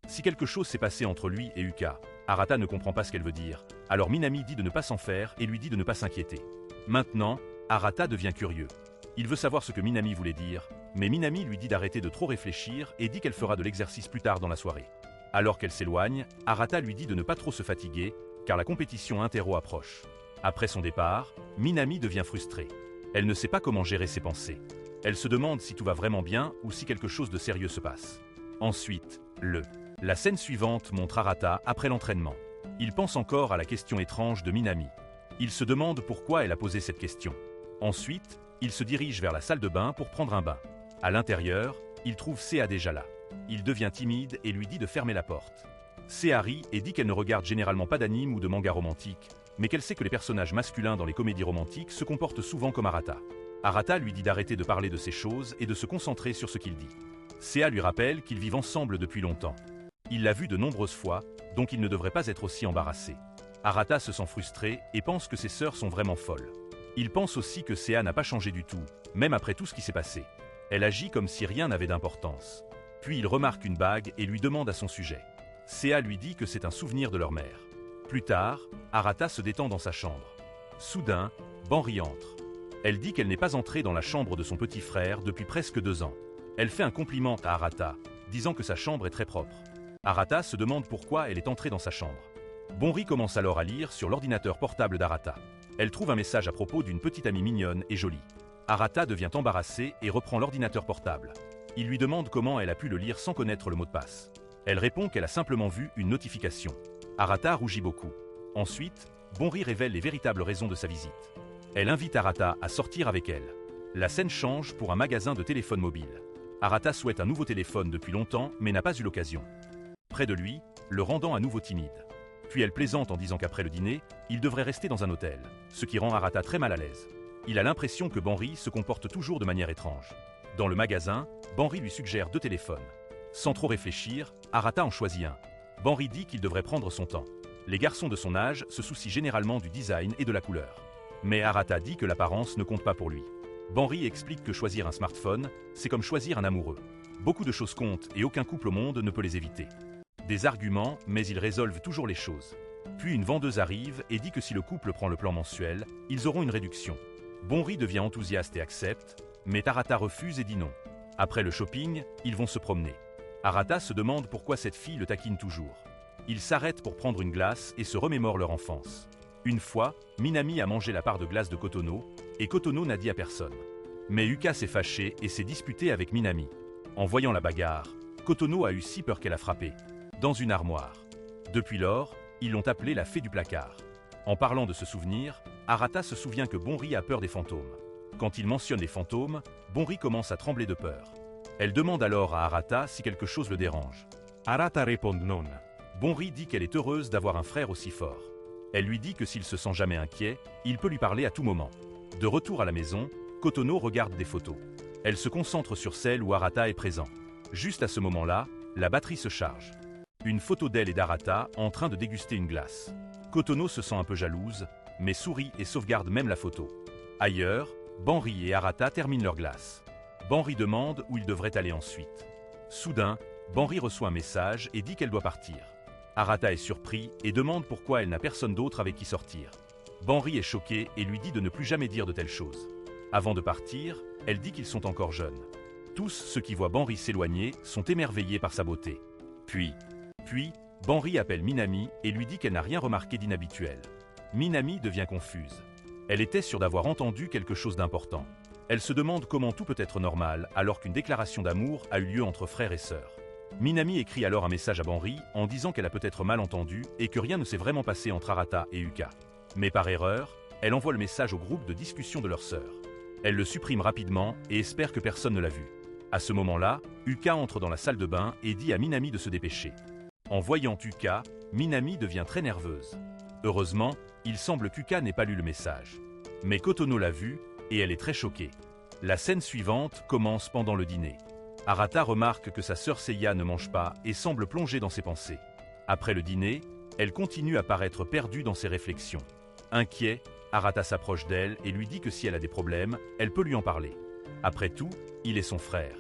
Si quelque chose s'est passé entre lui et Uka, Arata ne comprend pas ce qu'elle veut dire, alors Minami dit de ne pas s'en faire et lui dit de ne pas s'inquiéter. Maintenant, Arata devient curieux. Il veut savoir ce que Minami voulait dire, mais Minami lui dit d'arrêter de trop réfléchir et dit qu'elle fera de l'exercice plus tard dans la soirée. Alors qu'elle s'éloigne, Arata lui dit de ne pas trop se fatiguer, car la compétition interro approche. Après son départ, Minami devient frustrée. Elle ne sait pas comment gérer ses pensées. Elle se demande si tout va vraiment bien ou si quelque chose de sérieux se passe. Ensuite, la scène suivante montre Arata après l'entraînement. Il pense encore à la question étrange de Minami. Il se demande pourquoi elle a posé cette question. Ensuite, il se dirige vers la salle de bain pour prendre un bain. À l'intérieur, il trouve Sea déjà là. Il devient timide et lui dit de fermer la porte. Sea rit et dit qu'elle ne regarde généralement pas d'anime ou de manga romantique, mais qu'elle sait que les personnages masculins dans les comédies romantiques se comportent souvent comme Arata. Arata lui dit d'arrêter de parler de ces choses et de se concentrer sur ce qu'il dit. Sea lui rappelle qu'ils vivent ensemble depuis longtemps. Il l'a vu de nombreuses fois, donc il ne devrait pas être aussi embarrassé. Arata se sent frustré et pense que ses sœurs sont vraiment folles. Il pense aussi que Sea n'a pas changé du tout, même après tout ce qui s'est passé. Elle agit comme si rien n'avait d'importance. Puis il remarque une bague et lui demande à son sujet. Sea lui dit que c'est un souvenir de leur mère. Plus tard, Arata se détend dans sa chambre. Soudain, Banri entre. Elle dit qu'elle n'est pas entrée dans la chambre de son petit frère depuis presque 2 ans. Elle fait un compliment à Arata, disant que sa chambre est très propre. Arata se demande pourquoi elle est entrée dans sa chambre. Banri commence alors à lire sur l'ordinateur portable d'Arata. Elle trouve un message à propos d'une petite amie mignonne et jolie. Arata devient embarrassée et reprend l'ordinateur portable. Il lui demande comment elle a pu le lire sans connaître le mot de passe. Elle répond qu'elle a simplement vu une notification. Arata rougit beaucoup. Ensuite, Banri révèle les véritables raisons de sa visite. Elle invite Arata à sortir avec elle. La scène change pour un magasin de téléphone mobile. Arata souhaite un nouveau téléphone depuis longtemps mais n'a pas eu l'occasion. Près de lui, le rendant à nouveau timide. Puis elle plaisante en disant qu'après le dîner, il devrait rester dans un hôtel, ce qui rend Arata très mal à l'aise. Il a l'impression que Banri se comporte toujours de manière étrange. Dans le magasin, Banri lui suggère 2 téléphones. Sans trop réfléchir, Arata en choisit un. Banri dit qu'il devrait prendre son temps. Les garçons de son âge se soucient généralement du design et de la couleur. Mais Arata dit que l'apparence ne compte pas pour lui. Banri explique que choisir un smartphone, c'est comme choisir un amoureux. Beaucoup de choses comptent et aucun couple au monde ne peut les éviter. Des arguments, mais ils résolvent toujours les choses. Puis une vendeuse arrive et dit que si le couple prend le plan mensuel, ils auront une réduction. Banri devient enthousiaste et accepte, mais Arata refuse et dit non. Après le shopping, ils vont se promener. Arata se demande pourquoi cette fille le taquine toujours. Ils s'arrêtent pour prendre une glace et se remémorent leur enfance. Une fois, Minami a mangé la part de glace de Kotono, et Kotono n'a dit à personne. Mais Yuka s'est fâché et s'est disputé avec Minami. En voyant la bagarre, Kotono a eu si peur qu'elle a frappé. Dans une armoire. Depuis lors, ils l'ont appelée la fée du placard. En parlant de ce souvenir, Arata se souvient que Banri a peur des fantômes. Quand il mentionne les fantômes, Banri commence à trembler de peur. Elle demande alors à Arata si quelque chose le dérange. Arata répond non. Banri dit qu'elle est heureuse d'avoir un frère aussi fort. Elle lui dit que s'il se sent jamais inquiet, il peut lui parler à tout moment. De retour à la maison, Kotono regarde des photos. Elle se concentre sur celle où Arata est présent. Juste à ce moment-là, la batterie se charge. Une photo d'elle et d'Arata en train de déguster une glace. Kotono se sent un peu jalouse, mais sourit et sauvegarde même la photo. Ailleurs, Banri et Arata terminent leur glace. Banri demande où ils devraient aller ensuite. Soudain, Banri reçoit un message et dit qu'elle doit partir. Arata est surpris et demande pourquoi elle n'a personne d'autre avec qui sortir. Banri est choqué et lui dit de ne plus jamais dire de telles choses. Avant de partir, elle dit qu'ils sont encore jeunes. Tous ceux qui voient Banri s'éloigner sont émerveillés par sa beauté. Puis, Banri appelle Minami et lui dit qu'elle n'a rien remarqué d'inhabituel. Minami devient confuse. Elle était sûre d'avoir entendu quelque chose d'important. Elle se demande comment tout peut être normal alors qu'une déclaration d'amour a eu lieu entre frères et sœurs. Minami écrit alors un message à Banri en disant qu'elle a peut-être mal entendu et que rien ne s'est vraiment passé entre Arata et Yuka. Mais par erreur, elle envoie le message au groupe de discussion de leurs sœurs. Elle le supprime rapidement et espère que personne ne l'a vu. À ce moment-là, Yuka entre dans la salle de bain et dit à Minami de se dépêcher. En voyant Yuka, Minami devient très nerveuse. Heureusement, il semble qu'Uka n'ait pas lu le message. Mais Kotono l'a vu et elle est très choquée. La scène suivante commence pendant le dîner. Arata remarque que sa sœur Seiya ne mange pas et semble plongée dans ses pensées. Après le dîner, elle continue à paraître perdue dans ses réflexions. Inquiet, Arata s'approche d'elle et lui dit que si elle a des problèmes, elle peut lui en parler. Après tout, il est son frère.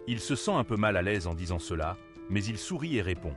Il se sent un peu mal à l'aise en disant cela, mais il sourit et répond.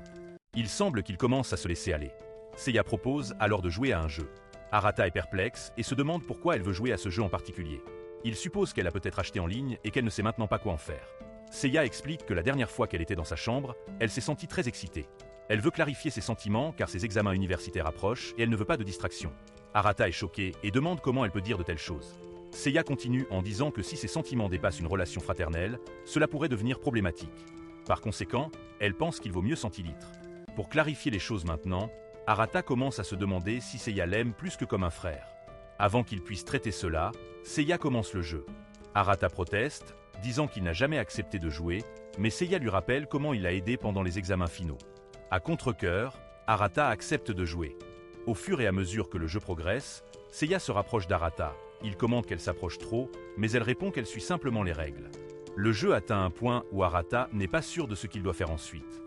Il semble qu'il commence à se laisser aller. Seiya propose alors de jouer à un jeu. Arata est perplexe et se demande pourquoi elle veut jouer à ce jeu en particulier. Il suppose qu'elle a peut-être acheté en ligne et qu'elle ne sait maintenant pas quoi en faire. Seiya explique que la dernière fois qu'elle était dans sa chambre, elle s'est sentie très excitée. Elle veut clarifier ses sentiments car ses examens universitaires approchent et elle ne veut pas de distraction. Arata est choquée et demande comment elle peut dire de telles choses. Seiya continue en disant que si ses sentiments dépassent une relation fraternelle, cela pourrait devenir problématique. Par conséquent, elle pense qu'il vaut mieux centilitre. Pour clarifier les choses maintenant, Arata commence à se demander si Seiya l'aime plus que comme un frère. Avant qu'il puisse traiter cela, Seiya commence le jeu. Arata proteste, disant qu'il n'a jamais accepté de jouer, mais Seiya lui rappelle comment il l'a aidé pendant les examens finaux. À contre-cœur, Arata accepte de jouer. Au fur et à mesure que le jeu progresse, Seiya se rapproche d'Arata. Il commente qu'elle s'approche trop, mais elle répond qu'elle suit simplement les règles. Le jeu atteint un point où Arata n'est pas sûr de ce qu'il doit faire ensuite.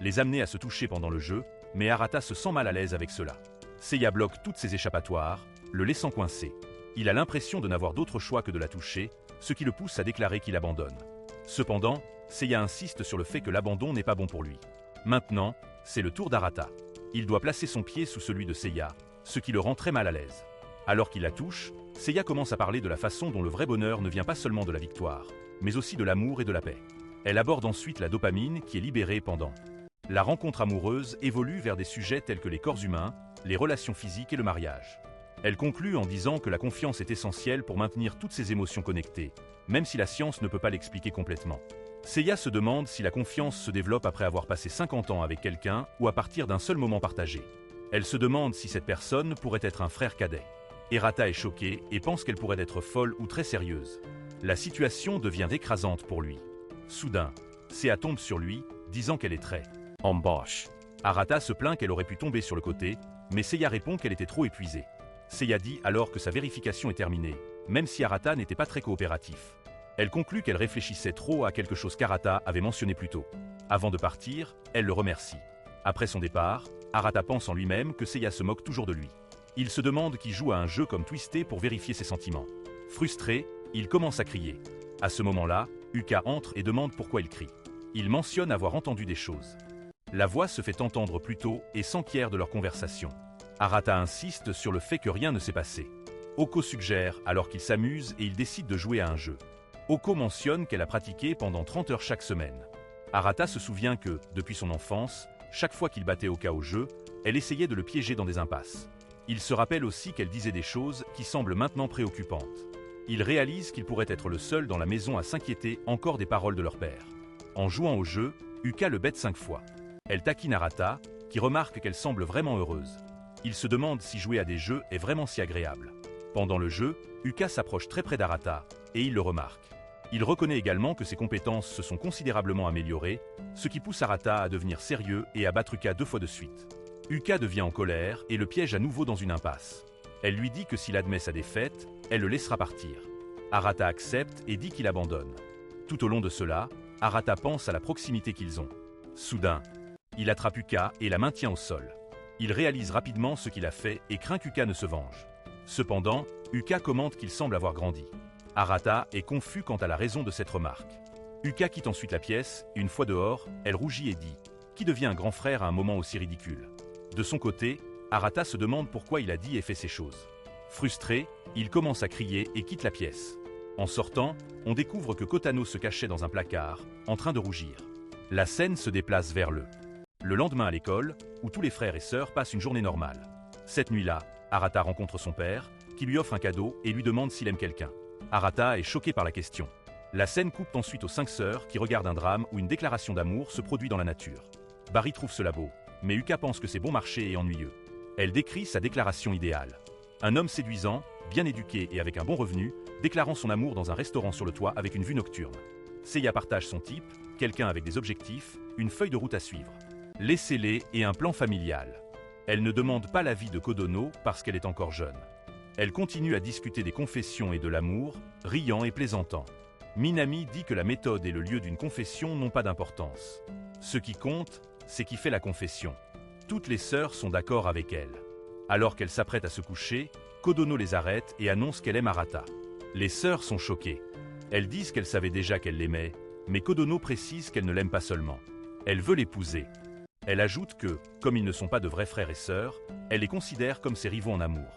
Les amener à se toucher pendant le jeu, mais Arata se sent mal à l'aise avec cela. Seiya bloque toutes ses échappatoires, le laissant coincé. Il a l'impression de n'avoir d'autre choix que de la toucher, ce qui le pousse à déclarer qu'il abandonne. Cependant, Seiya insiste sur le fait que l'abandon n'est pas bon pour lui. Maintenant, c'est le tour d'Arata. Il doit placer son pied sous celui de Seiya, ce qui le rend très mal à l'aise. Alors qu'il la touche, Seiya commence à parler de la façon dont le vrai bonheur ne vient pas seulement de la victoire, mais aussi de l'amour et de la paix. Elle aborde ensuite la dopamine qui est libérée pendant. La rencontre amoureuse évolue vers des sujets tels que les corps humains, les relations physiques et le mariage. Elle conclut en disant que la confiance est essentielle pour maintenir toutes ces émotions connectées, même si la science ne peut pas l'expliquer complètement. Seiya se demande si la confiance se développe après avoir passé 50 ans avec quelqu'un ou à partir d'un seul moment partagé. Elle se demande si cette personne pourrait être un frère cadet. Arata est choquée et pense qu'elle pourrait être folle ou très sérieuse. La situation devient écrasante pour lui. Soudain, Seiya tombe sur lui, disant qu'elle est très embauche. Arata se plaint qu'elle aurait pu tomber sur le côté, mais Seiya répond qu'elle était trop épuisée. Seiya dit alors que sa vérification est terminée, même si Arata n'était pas très coopératif. Elle conclut qu'elle réfléchissait trop à quelque chose qu'Arata avait mentionné plus tôt. Avant de partir, elle le remercie. Après son départ, Arata pense en lui-même que Seiya se moque toujours de lui. Il se demande qui joue à un jeu comme Twisté pour vérifier ses sentiments. Frustré, il commence à crier. À ce moment-là, Uka entre et demande pourquoi il crie. Il mentionne avoir entendu des choses. La voix se fait entendre plus tôt et s'enquiert de leur conversation. Arata insiste sur le fait que rien ne s'est passé. Oko suggère alors qu'ils s'amusent et ils décident de jouer à un jeu. Oko mentionne qu'elle a pratiqué pendant 30 heures chaque semaine. Arata se souvient que, depuis son enfance, chaque fois qu'il battait Oka au jeu, elle essayait de le piéger dans des impasses. Il se rappelle aussi qu'elle disait des choses qui semblent maintenant préoccupantes. Il réalise qu'il pourrait être le seul dans la maison à s'inquiéter encore des paroles de leur père. En jouant au jeu, Uka le bête 5 fois. Elle taquine Arata, qui remarque qu'elle semble vraiment heureuse. Il se demande si jouer à des jeux est vraiment si agréable. Pendant le jeu, Uka s'approche très près d'Arata, et il le remarque. Il reconnaît également que ses compétences se sont considérablement améliorées, ce qui pousse Arata à devenir sérieux et à battre Uka 2 fois de suite. Uka devient en colère et le piège à nouveau dans une impasse. Elle lui dit que s'il admet sa défaite, elle le laissera partir. Arata accepte et dit qu'il abandonne. Tout au long de cela, Arata pense à la proximité qu'ils ont. Soudain, il attrape Uka et la maintient au sol. Il réalise rapidement ce qu'il a fait et craint qu'Uka ne se venge. Cependant, Uka commente qu'il semble avoir grandi. Arata est confus quant à la raison de cette remarque. Uka quitte ensuite la pièce, une fois dehors, elle rougit et dit « Qui devient un grand frère à un moment aussi ridicule ?» De son côté, Arata se demande pourquoi il a dit et fait ces choses. Frustré, il commence à crier et quitte la pièce. En sortant, on découvre que Kotano se cachait dans un placard, en train de rougir. La scène se déplace vers le lendemain à l'école, où tous les frères et sœurs passent une journée normale. Cette nuit-là, Arata rencontre son père, qui lui offre un cadeau et lui demande s'il aime quelqu'un. Arata est choqué par la question. La scène coupe ensuite aux 5 sœurs qui regardent un drame où une déclaration d'amour se produit dans la nature. Barry trouve cela beau, mais Uka pense que c'est bon marché et ennuyeux. Elle décrit sa déclaration idéale. Un homme séduisant, bien éduqué et avec un bon revenu, déclarant son amour dans un restaurant sur le toit avec une vue nocturne. Seiya partage son type, quelqu'un avec des objectifs, une feuille de route à suivre. Laissez-les et un plan familial. Elle ne demande pas l'avis de Kodono parce qu'elle est encore jeune. Elle continue à discuter des confessions et de l'amour, riant et plaisantant. Minami dit que la méthode et le lieu d'une confession n'ont pas d'importance. Ce qui compte, c'est qui fait la confession. Toutes les sœurs sont d'accord avec elle. Alors qu'elle s'apprête à se coucher, Kodono les arrête et annonce qu'elle aime Arata. Les sœurs sont choquées. Elles disent qu'elles savaient déjà qu'elle l'aimait, mais Kodono précise qu'elle ne l'aime pas seulement. Elle veut l'épouser. Elle ajoute que, comme ils ne sont pas de vrais frères et sœurs, elle les considère comme ses rivaux en amour.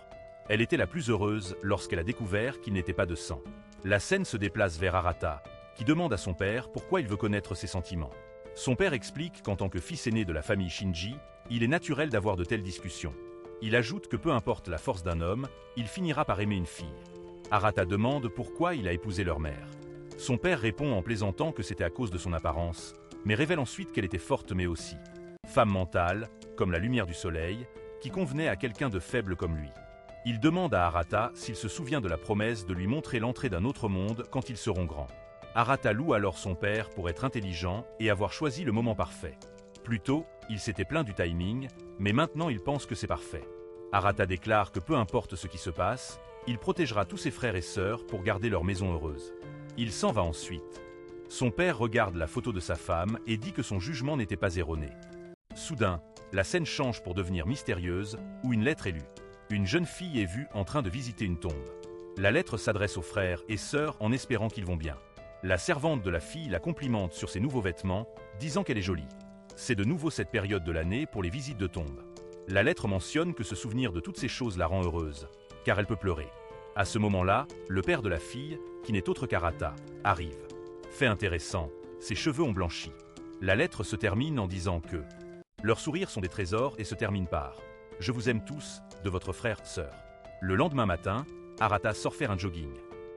Elle était la plus heureuse lorsqu'elle a découvert qu'ils n'étaient pas de sang. La scène se déplace vers Arata, qui demande à son père pourquoi il veut connaître ses sentiments. Son père explique qu'en tant que fils aîné de la famille Shinji, il est naturel d'avoir de telles discussions. Il ajoute que peu importe la force d'un homme, il finira par aimer une fille. Arata demande pourquoi il a épousé leur mère. Son père répond en plaisantant que c'était à cause de son apparence, mais révèle ensuite qu'elle était forte mais aussi femme mentale, comme la lumière du soleil, qui convenait à quelqu'un de faible comme lui. Il demande à Arata s'il se souvient de la promesse de lui montrer l'entrée d'un autre monde quand ils seront grands. Arata loue alors son père pour être intelligent et avoir choisi le moment parfait. Plus tôt, il s'était plaint du timing, mais maintenant il pense que c'est parfait. Arata déclare que peu importe ce qui se passe, il protégera tous ses frères et sœurs pour garder leur maison heureuse. Il s'en va ensuite. Son père regarde la photo de sa femme et dit que son jugement n'était pas erroné. Soudain, la scène change pour devenir mystérieuse, où une lettre est lue. Une jeune fille est vue en train de visiter une tombe. La lettre s'adresse aux frères et sœurs en espérant qu'ils vont bien. La servante de la fille la complimente sur ses nouveaux vêtements, disant qu'elle est jolie. C'est de nouveau cette période de l'année pour les visites de tombes. La lettre mentionne que se souvenir de toutes ces choses la rend heureuse, car elle peut pleurer. À ce moment-là, le père de la fille, qui n'est autre qu'Arata, arrive. Fait intéressant, ses cheveux ont blanchi. La lettre se termine en disant que leurs sourires sont des trésors et se termine par « Je vous aime tous, de votre frère, sœur ». Le lendemain matin, Arata sort faire un jogging.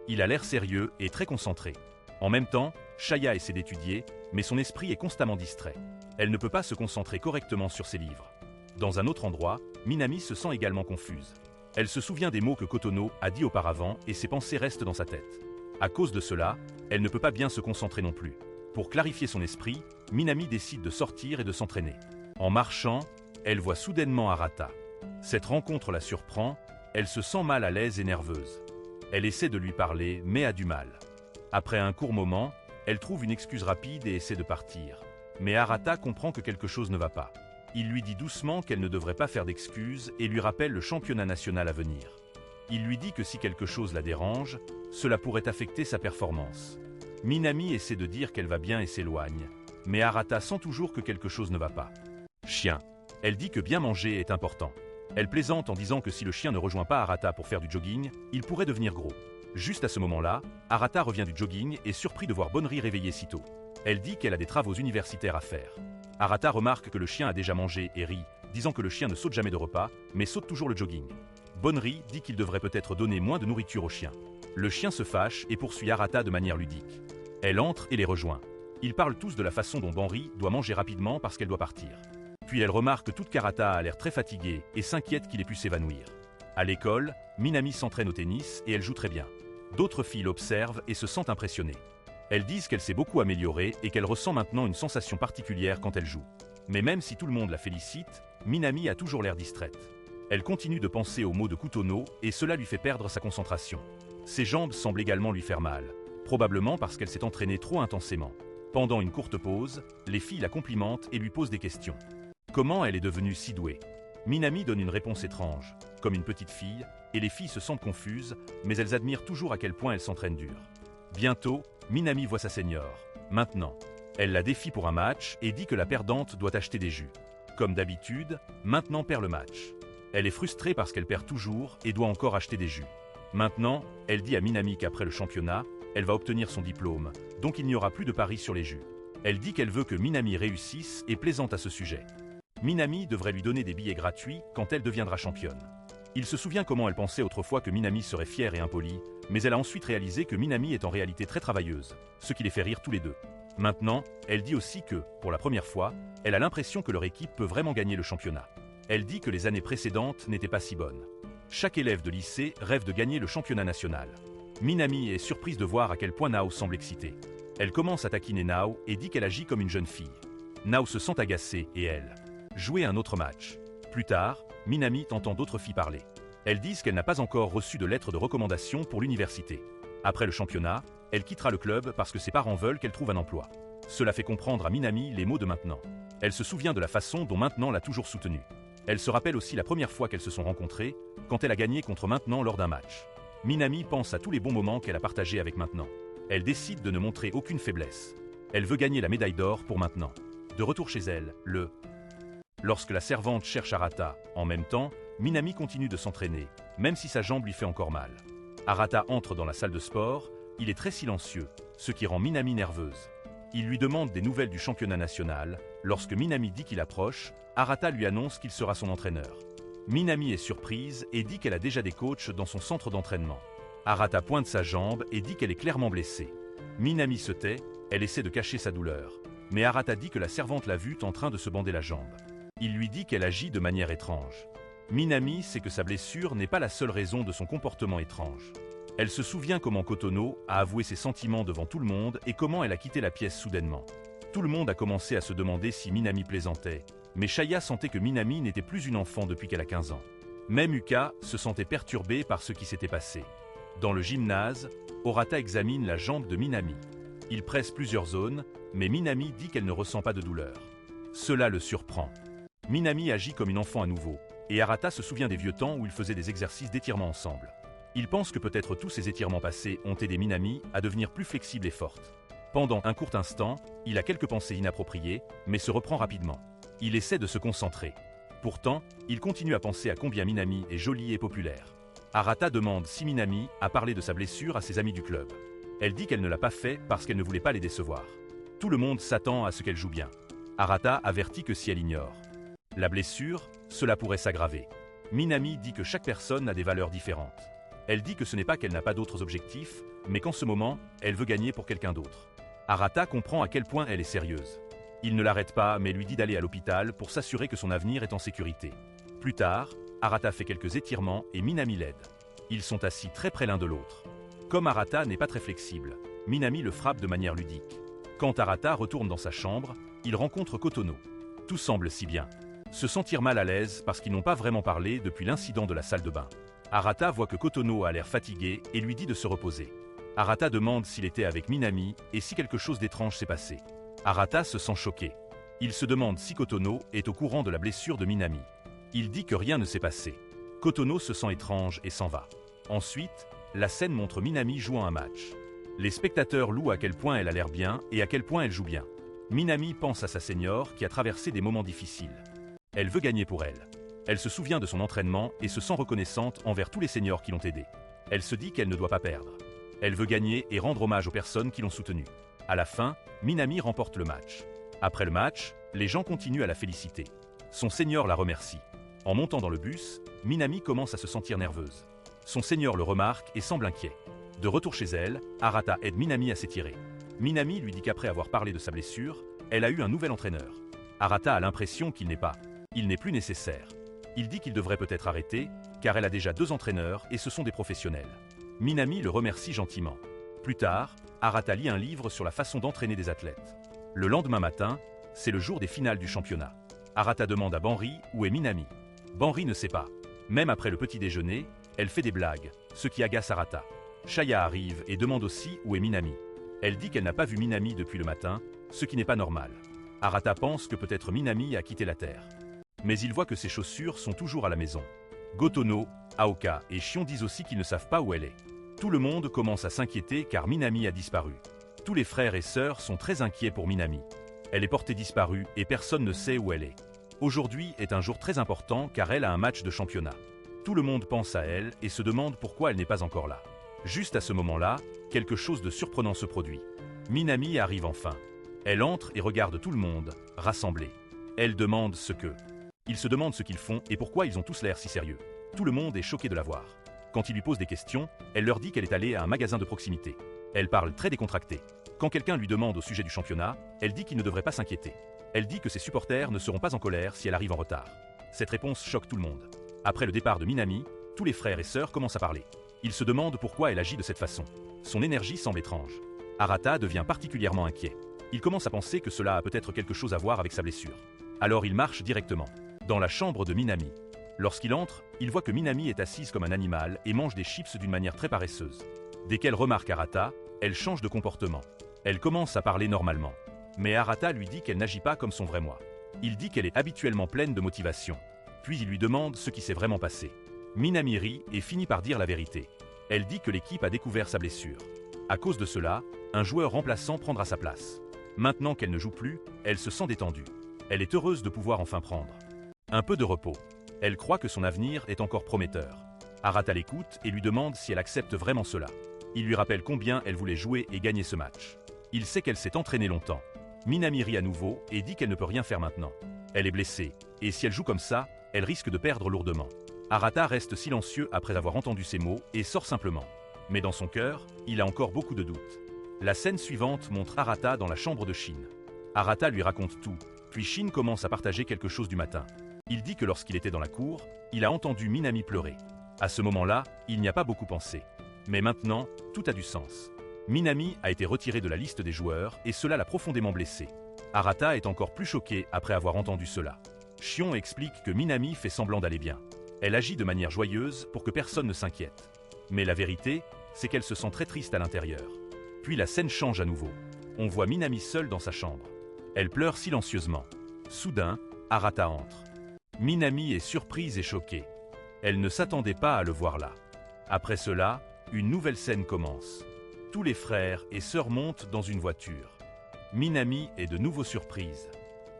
Il a l'air sérieux et très concentré. En même temps, Shaya essaie d'étudier, mais son esprit est constamment distrait. Elle ne peut pas se concentrer correctement sur ses livres. Dans un autre endroit, Minami se sent également confuse. Elle se souvient des mots que Kotono a dit auparavant et ses pensées restent dans sa tête. À cause de cela, elle ne peut pas bien se concentrer non plus. Pour clarifier son esprit, Minami décide de sortir et de s'entraîner. En marchant, elle voit soudainement Arata. Cette rencontre la surprend, elle se sent mal à l'aise et nerveuse. Elle essaie de lui parler, mais a du mal. Après un court moment, elle trouve une excuse rapide et essaie de partir. Mais Arata comprend que quelque chose ne va pas. Il lui dit doucement qu'elle ne devrait pas faire d'excuses et lui rappelle le championnat national à venir. Il lui dit que si quelque chose la dérange, cela pourrait affecter sa performance. Minami essaie de dire qu'elle va bien et s'éloigne, mais Arata sent toujours que quelque chose ne va pas. Chien. Elle dit que bien manger est important. Elle plaisante en disant que si le chien ne rejoint pas Arata pour faire du jogging, il pourrait devenir gros. Juste à ce moment-là, Arata revient du jogging et surpris de voir Bonri réveillée si tôt. Elle dit qu'elle a des travaux universitaires à faire. Arata remarque que le chien a déjà mangé et rit, disant que le chien ne saute jamais de repas, mais saute toujours le jogging. Bonri dit qu'il devrait peut-être donner moins de nourriture au chien. Le chien se fâche et poursuit Arata de manière ludique. Elle entre et les rejoint. Ils parlent tous de la façon dont Bonri doit manger rapidement parce qu'elle doit partir. Puis elle remarque que toute qu'Arata a l'air très fatiguée et s'inquiète qu'il ait pu s'évanouir. À l'école, Minami s'entraîne au tennis et elle joue très bien. D'autres filles l'observent et se sentent impressionnées. Elles disent qu'elle s'est beaucoup améliorée et qu'elle ressent maintenant une sensation particulière quand elle joue. Mais même si tout le monde la félicite, Minami a toujours l'air distraite. Elle continue de penser aux mots de Kutono et cela lui fait perdre sa concentration. Ses jambes semblent également lui faire mal, probablement parce qu'elle s'est entraînée trop intensément. Pendant une courte pause, les filles la complimentent et lui posent des questions. Comment elle est devenue si douée? Minami donne une réponse étrange, comme une petite fille, et les filles se sentent confuses, mais elles admirent toujours à quel point elle s'entraîne dur. Bientôt, Minami voit sa senior. Maintenant, elle la défie pour un match et dit que la perdante doit acheter des jus. Comme d'habitude, maintenant perd le match. Elle est frustrée parce qu'elle perd toujours et doit encore acheter des jus. Maintenant, elle dit à Minami qu'après le championnat, elle va obtenir son diplôme, donc il n'y aura plus de paris sur les jus. Elle dit qu'elle veut que Minami réussisse et plaisante à ce sujet. Minami devrait lui donner des billets gratuits quand elle deviendra championne. Il se souvient comment elle pensait autrefois que Minami serait fière et impolie, mais elle a ensuite réalisé que Minami est en réalité très travailleuse, ce qui les fait rire tous les deux. Maintenant, elle dit aussi que, pour la première fois, elle a l'impression que leur équipe peut vraiment gagner le championnat. Elle dit que les années précédentes n'étaient pas si bonnes. Chaque élève de lycée rêve de gagner le championnat national. Minami est surprise de voir à quel point Nao semble excitée. Elle commence à taquiner Nao et dit qu'elle agit comme une jeune fille. Nao se sent agacée et elle jouer un autre match. Plus tard, Minami entend d'autres filles parler. Elles disent qu'elle n'a pas encore reçu de lettre de recommandation pour l'université. Après le championnat, elle quittera le club parce que ses parents veulent qu'elle trouve un emploi. Cela fait comprendre à Minami les mots de maintenant. Elle se souvient de la façon dont Maintenant l'a toujours soutenue. Elle se rappelle aussi la première fois qu'elles se sont rencontrées, quand elle a gagné contre Maintenant lors d'un match. Minami pense à tous les bons moments qu'elle a partagés avec Maintenant. Elle décide de ne montrer aucune faiblesse. Elle veut gagner la médaille d'or pour Maintenant. De retour chez elle, lorsque la servante cherche Arata, en même temps, Minami continue de s'entraîner, même si sa jambe lui fait encore mal. Arata entre dans la salle de sport, il est très silencieux, ce qui rend Minami nerveuse. Il lui demande des nouvelles du championnat national. Lorsque Minami dit qu'il approche, Arata lui annonce qu'il sera son entraîneur. Minami est surprise et dit qu'elle a déjà des coachs dans son centre d'entraînement. Arata pointe sa jambe et dit qu'elle est clairement blessée. Minami se tait, elle essaie de cacher sa douleur. Mais Arata dit que la servante l'a vue en train de se bander la jambe. Il lui dit qu'elle agit de manière étrange. Minami sait que sa blessure n'est pas la seule raison de son comportement étrange. Elle se souvient comment Kutono a avoué ses sentiments devant tout le monde et comment elle a quitté la pièce soudainement. Tout le monde a commencé à se demander si Minami plaisantait, mais Chaya sentait que Minami n'était plus une enfant depuis qu'elle a 15 ans. Même Yuka se sentait perturbée par ce qui s'était passé. Dans le gymnase, Orata examine la jambe de Minami. Il presse plusieurs zones, mais Minami dit qu'elle ne ressent pas de douleur. Cela le surprend. Minami agit comme une enfant à nouveau, et Arata se souvient des vieux temps où ils faisaient des exercices d'étirement ensemble. Il pense que peut-être tous ces étirements passés ont aidé Minami à devenir plus flexible et forte. Pendant un court instant, il a quelques pensées inappropriées, mais se reprend rapidement. Il essaie de se concentrer. Pourtant, il continue à penser à combien Minami est jolie et populaire. Arata demande si Minami a parlé de sa blessure à ses amis du club. Elle dit qu'elle ne l'a pas fait parce qu'elle ne voulait pas les décevoir. Tout le monde s'attend à ce qu'elle joue bien. Arata avertit que si elle ignore la blessure, cela pourrait s'aggraver. Minami dit que chaque personne a des valeurs différentes. Elle dit que ce n'est pas qu'elle n'a pas d'autres objectifs, mais qu'en ce moment, elle veut gagner pour quelqu'un d'autre. Arata comprend à quel point elle est sérieuse. Il ne l'arrête pas, mais lui dit d'aller à l'hôpital pour s'assurer que son avenir est en sécurité. Plus tard, Arata fait quelques étirements et Minami l'aide. Ils sont assis très près l'un de l'autre. Comme Arata n'est pas très flexible, Minami le frappe de manière ludique. Quand Arata retourne dans sa chambre, il rencontre Kutono. Tout semble si bien. Se sentir mal à l'aise parce qu'ils n'ont pas vraiment parlé depuis l'incident de la salle de bain. Arata voit que Kutono a l'air fatigué et lui dit de se reposer. Arata demande s'il était avec Minami et si quelque chose d'étrange s'est passé. Arata se sent choqué. Il se demande si Kotono est au courant de la blessure de Minami. Il dit que rien ne s'est passé. Kotono se sent étrange et s'en va. Ensuite, la scène montre Minami jouant un match. Les spectateurs louent à quel point elle a l'air bien et à quel point elle joue bien. Minami pense à sa senior qui a traversé des moments difficiles. Elle veut gagner pour elle. Elle se souvient de son entraînement et se sent reconnaissante envers tous les seniors qui l'ont aidée. Elle se dit qu'elle ne doit pas perdre. Elle veut gagner et rendre hommage aux personnes qui l'ont soutenue. À la fin, Minami remporte le match. Après le match, les gens continuent à la féliciter. Son senior la remercie. En montant dans le bus, Minami commence à se sentir nerveuse. Son senior le remarque et semble inquiet. De retour chez elle, Arata aide Minami à s'étirer. Minami lui dit qu'après avoir parlé de sa blessure, elle a eu un nouvel entraîneur. Arata a l'impression qu'il n'est plus nécessaire. Il dit qu'il devrait peut-être arrêter, car elle a déjà 2 entraîneurs et ce sont des professionnels. Minami le remercie gentiment. Plus tard, Arata lit un livre sur la façon d'entraîner des athlètes. Le lendemain matin, c'est le jour des finales du championnat. Arata demande à Banri où est Minami. Banri ne sait pas. Même après le petit déjeuner, elle fait des blagues, ce qui agace Arata. Chaya arrive et demande aussi où est Minami. Elle dit qu'elle n'a pas vu Minami depuis le matin, ce qui n'est pas normal. Arata pense que peut-être Minami a quitté la Terre. Mais il voit que ses chaussures sont toujours à la maison. Gotono, Aoka et Shion disent aussi qu'ils ne savent pas où elle est. Tout le monde commence à s'inquiéter car Minami a disparu. Tous les frères et sœurs sont très inquiets pour Minami. Elle est portée disparue et personne ne sait où elle est. Aujourd'hui est un jour très important car elle a un match de championnat. Tout le monde pense à elle et se demande pourquoi elle n'est pas encore là. Juste à ce moment-là, quelque chose de surprenant se produit. Minami arrive enfin. Elle entre et regarde tout le monde, rassemblé. Elle demande ce que. Ils se demandent ce qu'ils font et pourquoi ils ont tous l'air si sérieux. Tout le monde est choqué de la voir. Quand ils lui posent des questions, elle leur dit qu'elle est allée à un magasin de proximité. Elle parle très décontractée. Quand quelqu'un lui demande au sujet du championnat, elle dit qu'il ne devrait pas s'inquiéter. Elle dit que ses supporters ne seront pas en colère si elle arrive en retard. Cette réponse choque tout le monde. Après le départ de Minami, tous les frères et sœurs commencent à parler. Ils se demandent pourquoi elle agit de cette façon. Son énergie semble étrange. Arata devient particulièrement inquiet. Il commence à penser que cela a peut-être quelque chose à voir avec sa blessure. Alors il marche directement dans la chambre de Minami. Lorsqu'il entre, il voit que Minami est assise comme un animal et mange des chips d'une manière très paresseuse. Dès qu'elle remarque Arata, elle change de comportement. Elle commence à parler normalement. Mais Arata lui dit qu'elle n'agit pas comme son vrai moi. Il dit qu'elle est habituellement pleine de motivation. Puis il lui demande ce qui s'est vraiment passé. Minami rit et finit par dire la vérité. Elle dit que l'équipe a découvert sa blessure. À cause de cela, un joueur remplaçant prendra sa place. Maintenant qu'elle ne joue plus, elle se sent détendue. Elle est heureuse de pouvoir enfin prendre un peu de repos. Elle croit que son avenir est encore prometteur. Arata l'écoute et lui demande si elle accepte vraiment cela. Il lui rappelle combien elle voulait jouer et gagner ce match. Il sait qu'elle s'est entraînée longtemps. Minami rit à nouveau et dit qu'elle ne peut rien faire maintenant. Elle est blessée, et si elle joue comme ça, elle risque de perdre lourdement. Arata reste silencieux après avoir entendu ces mots et sort simplement. Mais dans son cœur, il a encore beaucoup de doutes. La scène suivante montre Arata dans la chambre de Shin. Arata lui raconte tout, puis Shin commence à partager quelque chose du matin. Il dit que lorsqu'il était dans la cour, il a entendu Minami pleurer. À ce moment-là, il n'y a pas beaucoup pensé. Mais maintenant, tout a du sens. Minami a été retiré de la liste des joueurs et cela l'a profondément blessé. Arata est encore plus choquée après avoir entendu cela. Shion explique que Minami fait semblant d'aller bien. Elle agit de manière joyeuse pour que personne ne s'inquiète. Mais la vérité, c'est qu'elle se sent très triste à l'intérieur. Puis la scène change à nouveau. On voit Minami seule dans sa chambre. Elle pleure silencieusement. Soudain, Arata entre. Minami est surprise et choquée. Elle ne s'attendait pas à le voir là. Après cela, une nouvelle scène commence. Tous les frères et sœurs montent dans une voiture. Minami est de nouveau surprise.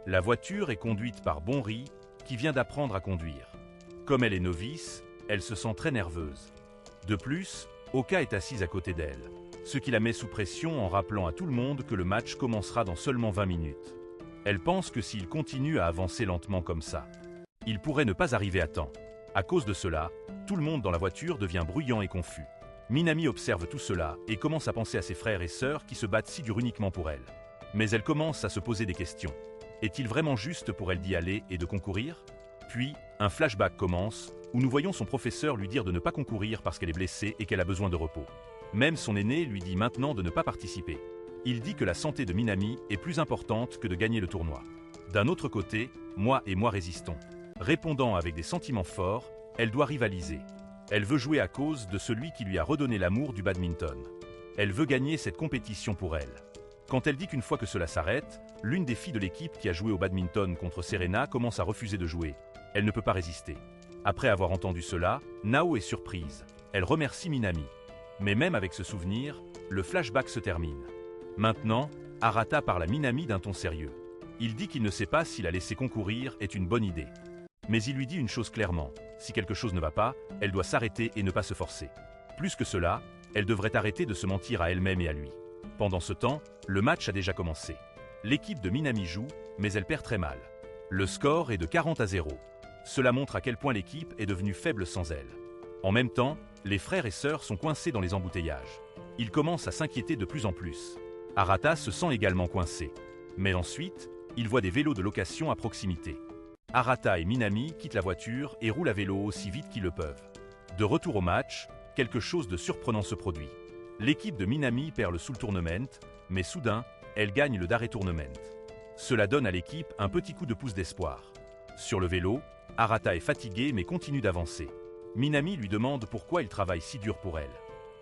La voiture est conduite par Bonri, qui vient d'apprendre à conduire. Comme elle est novice, elle se sent très nerveuse. De plus, Oka est assise à côté d'elle, ce qui la met sous pression en rappelant à tout le monde que le match commencera dans seulement 20 minutes. Elle pense que s'il continue à avancer lentement comme ça, il pourrait ne pas arriver à temps. À cause de cela, tout le monde dans la voiture devient bruyant et confus. Minami observe tout cela et commence à penser à ses frères et sœurs qui se battent si dur uniquement pour elle. Mais elle commence à se poser des questions. Est-il vraiment juste pour elle d'y aller et de concourir? Puis, un flashback commence, où nous voyons son professeur lui dire de ne pas concourir parce qu'elle est blessée et qu'elle a besoin de repos. Même son aîné lui dit maintenant de ne pas participer. Il dit que la santé de Minami est plus importante que de gagner le tournoi. D'un autre côté, moi résistons. Répondant avec des sentiments forts, elle doit rivaliser. Elle veut jouer à cause de celui qui lui a redonné l'amour du badminton. Elle veut gagner cette compétition pour elle. Quand elle dit qu'une fois que cela s'arrête, l'une des filles de l'équipe qui a joué au badminton contre Serena commence à refuser de jouer. Elle ne peut pas résister. Après avoir entendu cela, Nao est surprise. Elle remercie Minami. Mais même avec ce souvenir, le flashback se termine. Maintenant, Arata parle à Minami d'un ton sérieux. Il dit qu'il ne sait pas si la laisser concourir est une bonne idée. Mais il lui dit une chose clairement, si quelque chose ne va pas, elle doit s'arrêter et ne pas se forcer. Plus que cela, elle devrait arrêter de se mentir à elle-même et à lui. Pendant ce temps, le match a déjà commencé. L'équipe de Minami joue, mais elle perd très mal. Le score est de 40-0. Cela montre à quel point l'équipe est devenue faible sans elle. En même temps, les frères et sœurs sont coincés dans les embouteillages. Ils commencent à s'inquiéter de plus en plus. Arata se sent également coincé. Mais ensuite, il voit des vélos de location à proximité. Arata et Minami quittent la voiture et roulent à vélo aussi vite qu'ils le peuvent. De retour au match, quelque chose de surprenant se produit. L'équipe de Minami perd le Soul Tournament, mais soudain, elle gagne le Dare Tournament. Cela donne à l'équipe un petit coup de pouce d'espoir. Sur le vélo, Arata est fatigué mais continue d'avancer. Minami lui demande pourquoi il travaille si dur pour elle.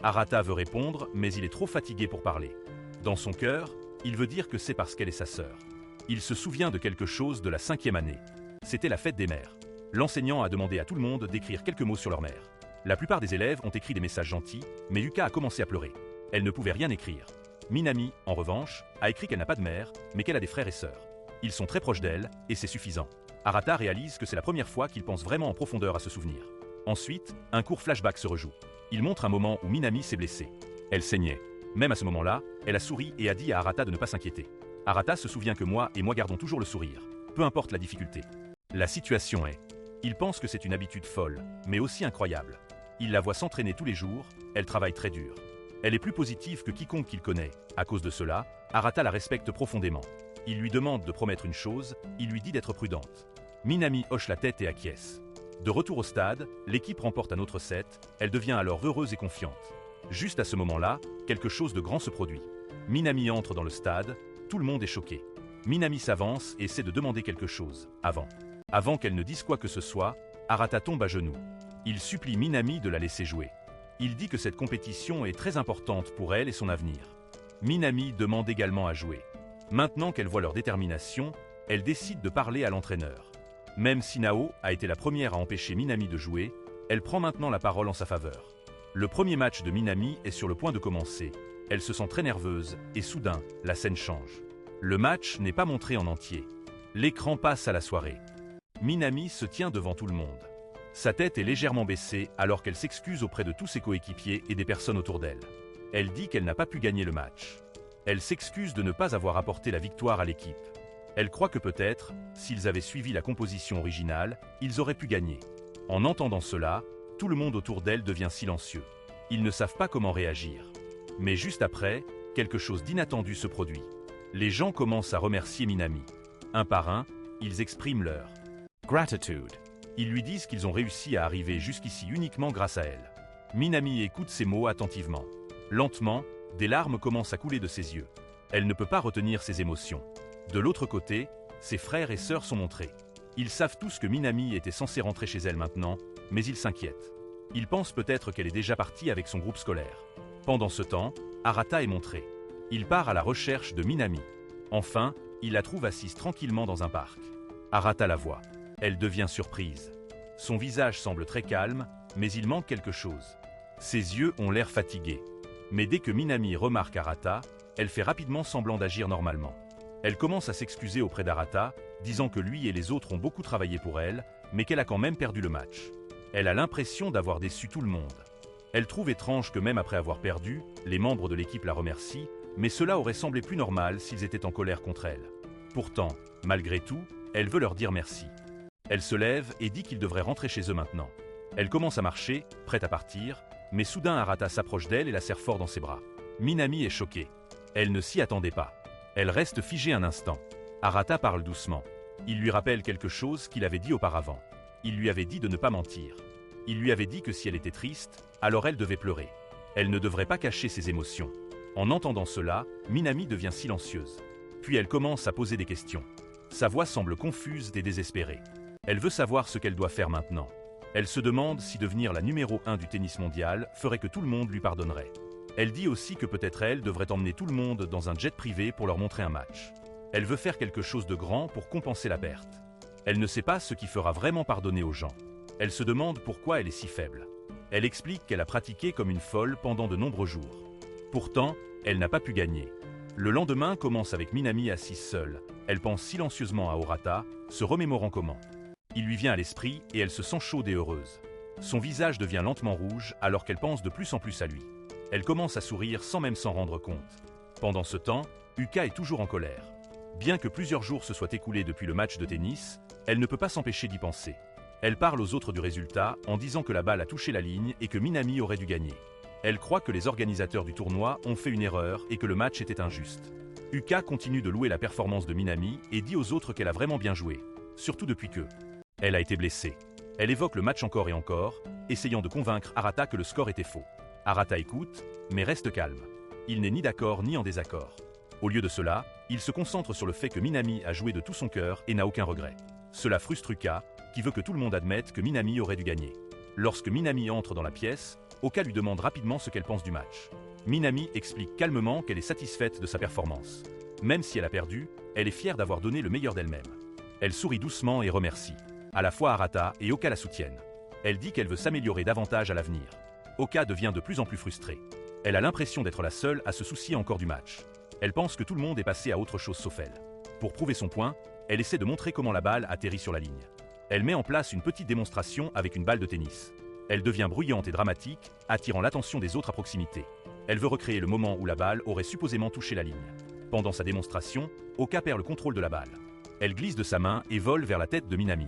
Arata veut répondre, mais il est trop fatigué pour parler. Dans son cœur, il veut dire que c'est parce qu'elle est sa sœur. Il se souvient de quelque chose de la 5e année. C'était la fête des mères. L'enseignant a demandé à tout le monde d'écrire quelques mots sur leur mère. La plupart des élèves ont écrit des messages gentils, mais Yuka a commencé à pleurer. Elle ne pouvait rien écrire. Minami, en revanche, a écrit qu'elle n'a pas de mère, mais qu'elle a des frères et sœurs. Ils sont très proches d'elle, et c'est suffisant. Arata réalise que c'est la première fois qu'il pense vraiment en profondeur à ce souvenir. Ensuite, un court flashback se rejoue. Il montre un moment où Minami s'est blessée. Elle saignait. Même à ce moment-là, elle a souri et a dit à Arata de ne pas s'inquiéter. Arata se souvient que moi et moi gardons toujours le sourire, peu importe la difficulté. La situation est... Il pense que c'est une habitude folle, mais aussi incroyable. Il la voit s'entraîner tous les jours, elle travaille très dur. Elle est plus positive que quiconque qu'il connaît. À cause de cela, Arata la respecte profondément. Il lui demande de promettre une chose, il lui dit d'être prudente. Minami hoche la tête et acquiesce. De retour au stade, l'équipe remporte un autre set, elle devient alors heureuse et confiante. Juste à ce moment-là, quelque chose de grand se produit. Minami entre dans le stade, tout le monde est choqué. Minami s'avance et essaie de demander quelque chose, Avant qu'elle ne dise quoi que ce soit, Arata tombe à genoux. Il supplie Minami de la laisser jouer. Il dit que cette compétition est très importante pour elle et son avenir. Minami demande également à jouer. Maintenant qu'elle voit leur détermination, elle décide de parler à l'entraîneur. Même si Nao a été la première à empêcher Minami de jouer, elle prend maintenant la parole en sa faveur. Le premier match de Minami est sur le point de commencer. Elle se sent très nerveuse et soudain, la scène change. Le match n'est pas montré en entier. L'écran passe à la soirée. Minami se tient devant tout le monde. Sa tête est légèrement baissée alors qu'elle s'excuse auprès de tous ses coéquipiers et des personnes autour d'elle. Elle dit qu'elle n'a pas pu gagner le match. Elle s'excuse de ne pas avoir apporté la victoire à l'équipe. Elle croit que peut-être, s'ils avaient suivi la composition originale, ils auraient pu gagner. En entendant cela, tout le monde autour d'elle devient silencieux. Ils ne savent pas comment réagir. Mais juste après, quelque chose d'inattendu se produit. Les gens commencent à remercier Minami. Un par un, ils expriment leur gratitude. Ils lui disent qu'ils ont réussi à arriver jusqu'ici uniquement grâce à elle. Minami écoute ces mots attentivement. Lentement, des larmes commencent à couler de ses yeux. Elle ne peut pas retenir ses émotions. De l'autre côté, ses frères et sœurs sont montrés. Ils savent tous que Minami était censée rentrer chez elle maintenant, mais ils s'inquiètent. Ils pensent peut-être qu'elle est déjà partie avec son groupe scolaire. Pendant ce temps, Arata est montré. Il part à la recherche de Minami. Enfin, il la trouve assise tranquillement dans un parc. Arata la voit. Elle devient surprise. Son visage semble très calme, mais il manque quelque chose. Ses yeux ont l'air fatigués. Mais dès que Minami remarque Arata, elle fait rapidement semblant d'agir normalement. Elle commence à s'excuser auprès d'Arata, disant que lui et les autres ont beaucoup travaillé pour elle, mais qu'elle a quand même perdu le match. Elle a l'impression d'avoir déçu tout le monde. Elle trouve étrange que même après avoir perdu, les membres de l'équipe la remercient, mais cela aurait semblé plus normal s'ils étaient en colère contre elle. Pourtant, malgré tout, elle veut leur dire merci. Elle se lève et dit qu'ils devraient rentrer chez eux maintenant. Elle commence à marcher, prête à partir, mais soudain Arata s'approche d'elle et la serre fort dans ses bras. Minami est choquée. Elle ne s'y attendait pas. Elle reste figée un instant. Arata parle doucement. Il lui rappelle quelque chose qu'il avait dit auparavant. Il lui avait dit de ne pas mentir. Il lui avait dit que si elle était triste, alors elle devait pleurer. Elle ne devrait pas cacher ses émotions. En entendant cela, Minami devient silencieuse. Puis elle commence à poser des questions. Sa voix semble confuse et désespérée. Elle veut savoir ce qu'elle doit faire maintenant. Elle se demande si devenir la numéro 1 du tennis mondial ferait que tout le monde lui pardonnerait. Elle dit aussi que peut-être elle devrait emmener tout le monde dans un jet privé pour leur montrer un match. Elle veut faire quelque chose de grand pour compenser la perte. Elle ne sait pas ce qui fera vraiment pardonner aux gens. Elle se demande pourquoi elle est si faible. Elle explique qu'elle a pratiqué comme une folle pendant de nombreux jours. Pourtant, elle n'a pas pu gagner. Le lendemain commence avec Minami assise seule. Elle pense silencieusement à Orata, se remémorant comment. Il lui vient à l'esprit et elle se sent chaude et heureuse. Son visage devient lentement rouge alors qu'elle pense de plus en plus à lui. Elle commence à sourire sans même s'en rendre compte. Pendant ce temps, Uka est toujours en colère. Bien que plusieurs jours se soient écoulés depuis le match de tennis, elle ne peut pas s'empêcher d'y penser. Elle parle aux autres du résultat en disant que la balle a touché la ligne et que Minami aurait dû gagner. Elle croit que les organisateurs du tournoi ont fait une erreur et que le match était injuste. Uka continue de louer la performance de Minami et dit aux autres qu'elle a vraiment bien joué, surtout depuis que elle a été blessée. Elle évoque le match encore et encore, essayant de convaincre Arata que le score était faux. Arata écoute, mais reste calme. Il n'est ni d'accord ni en désaccord. Au lieu de cela, il se concentre sur le fait que Minami a joué de tout son cœur et n'a aucun regret. Cela frustre Uka, qui veut que tout le monde admette que Minami aurait dû gagner. Lorsque Minami entre dans la pièce, Oka lui demande rapidement ce qu'elle pense du match. Minami explique calmement qu'elle est satisfaite de sa performance. Même si elle a perdu, elle est fière d'avoir donné le meilleur d'elle-même. Elle sourit doucement et remercie. À la fois Arata et Oka la soutiennent. Elle dit qu'elle veut s'améliorer davantage à l'avenir. Oka devient de plus en plus frustrée. Elle a l'impression d'être la seule à se soucier encore du match. Elle pense que tout le monde est passé à autre chose sauf elle. Pour prouver son point, elle essaie de montrer comment la balle atterrit sur la ligne. Elle met en place une petite démonstration avec une balle de tennis. Elle devient bruyante et dramatique, attirant l'attention des autres à proximité. Elle veut recréer le moment où la balle aurait supposément touché la ligne. Pendant sa démonstration, Oka perd le contrôle de la balle. Elle glisse de sa main et vole vers la tête de Minami.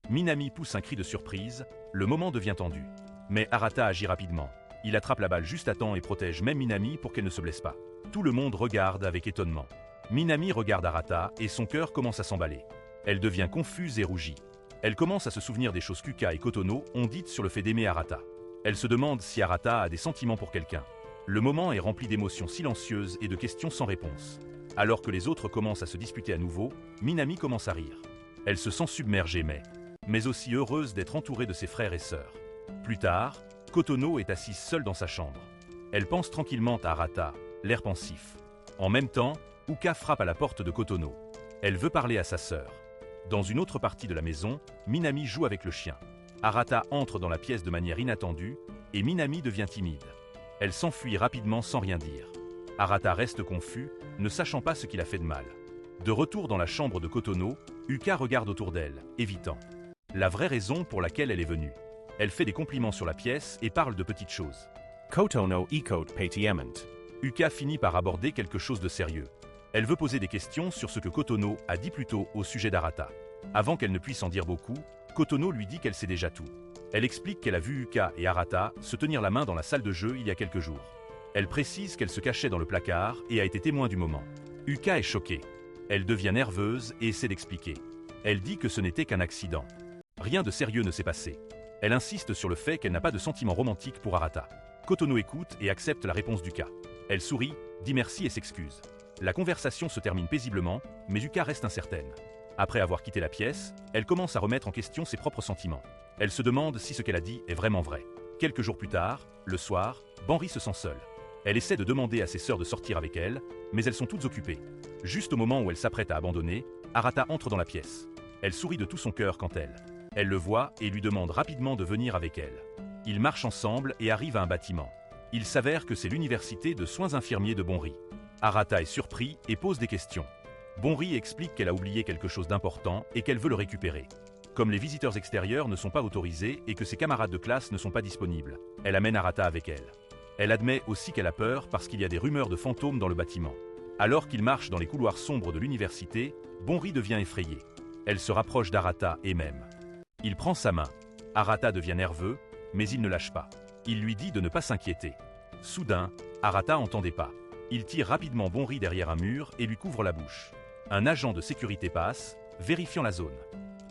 Minami pousse un cri de surprise, le moment devient tendu. Mais Arata agit rapidement. Il attrape la balle juste à temps et protège même Minami pour qu'elle ne se blesse pas. Tout le monde regarde avec étonnement. Minami regarde Arata et son cœur commence à s'emballer. Elle devient confuse et rougit. Elle commence à se souvenir des choses qu'Uka et Kotono ont dites sur le fait d'aimer Arata. Elle se demande si Arata a des sentiments pour quelqu'un. Le moment est rempli d'émotions silencieuses et de questions sans réponse. Alors que les autres commencent à se disputer à nouveau, Minami commence à rire. Elle se sent submergée mais aussi heureuse d'être entourée de ses frères et sœurs. Plus tard, Kotono est assise seule dans sa chambre. Elle pense tranquillement à Arata, l'air pensif. En même temps, Uka frappe à la porte de Kotono. Elle veut parler à sa sœur. Dans une autre partie de la maison, Minami joue avec le chien. Arata entre dans la pièce de manière inattendue et Minami devient timide. Elle s'enfuit rapidement sans rien dire. Arata reste confus, ne sachant pas ce qu'il a fait de mal. De retour dans la chambre de Kotono, Uka regarde autour d'elle, évitant la vraie raison pour laquelle elle est venue. Elle fait des compliments sur la pièce et parle de petites choses. Kotono ikot patiement. Uka finit par aborder quelque chose de sérieux. Elle veut poser des questions sur ce que Kotono a dit plus tôt au sujet d'Arata. Avant qu'elle ne puisse en dire beaucoup, Kotono lui dit qu'elle sait déjà tout. Elle explique qu'elle a vu Uka et Arata se tenir la main dans la salle de jeu il y a quelques jours. Elle précise qu'elle se cachait dans le placard et a été témoin du moment. Uka est choquée. Elle devient nerveuse et essaie d'expliquer. Elle dit que ce n'était qu'un accident. Rien de sérieux ne s'est passé. Elle insiste sur le fait qu'elle n'a pas de sentiments romantiques pour Arata. Kotono écoute et accepte la réponse d'Uka. Elle sourit, dit merci et s'excuse. La conversation se termine paisiblement, mais Uka reste incertaine. Après avoir quitté la pièce, elle commence à remettre en question ses propres sentiments. Elle se demande si ce qu'elle a dit est vraiment vrai. Quelques jours plus tard, le soir, Banri se sent seule. Elle essaie de demander à ses sœurs de sortir avec elle, mais elles sont toutes occupées. Juste au moment où elle s'apprête à abandonner, Arata entre dans la pièce. Elle sourit de tout son cœur quand elle le voit et lui demande rapidement de venir avec elle. Ils marchent ensemble et arrivent à un bâtiment. Il s'avère que c'est l'université de soins infirmiers de Banri. Arata est surpris et pose des questions. Banri explique qu'elle a oublié quelque chose d'important et qu'elle veut le récupérer. Comme les visiteurs extérieurs ne sont pas autorisés et que ses camarades de classe ne sont pas disponibles, elle amène Arata avec elle. Elle admet aussi qu'elle a peur parce qu'il y a des rumeurs de fantômes dans le bâtiment. Alors qu'il marche dans les couloirs sombres de l'université, Banri devient effrayé. Elle se rapproche d'Arata et même. Il prend sa main. Arata devient nerveux, mais il ne lâche pas. Il lui dit de ne pas s'inquiéter. Soudain, Arata entend des pas. Il tire rapidement Banri derrière un mur et lui couvre la bouche. Un agent de sécurité passe, vérifiant la zone.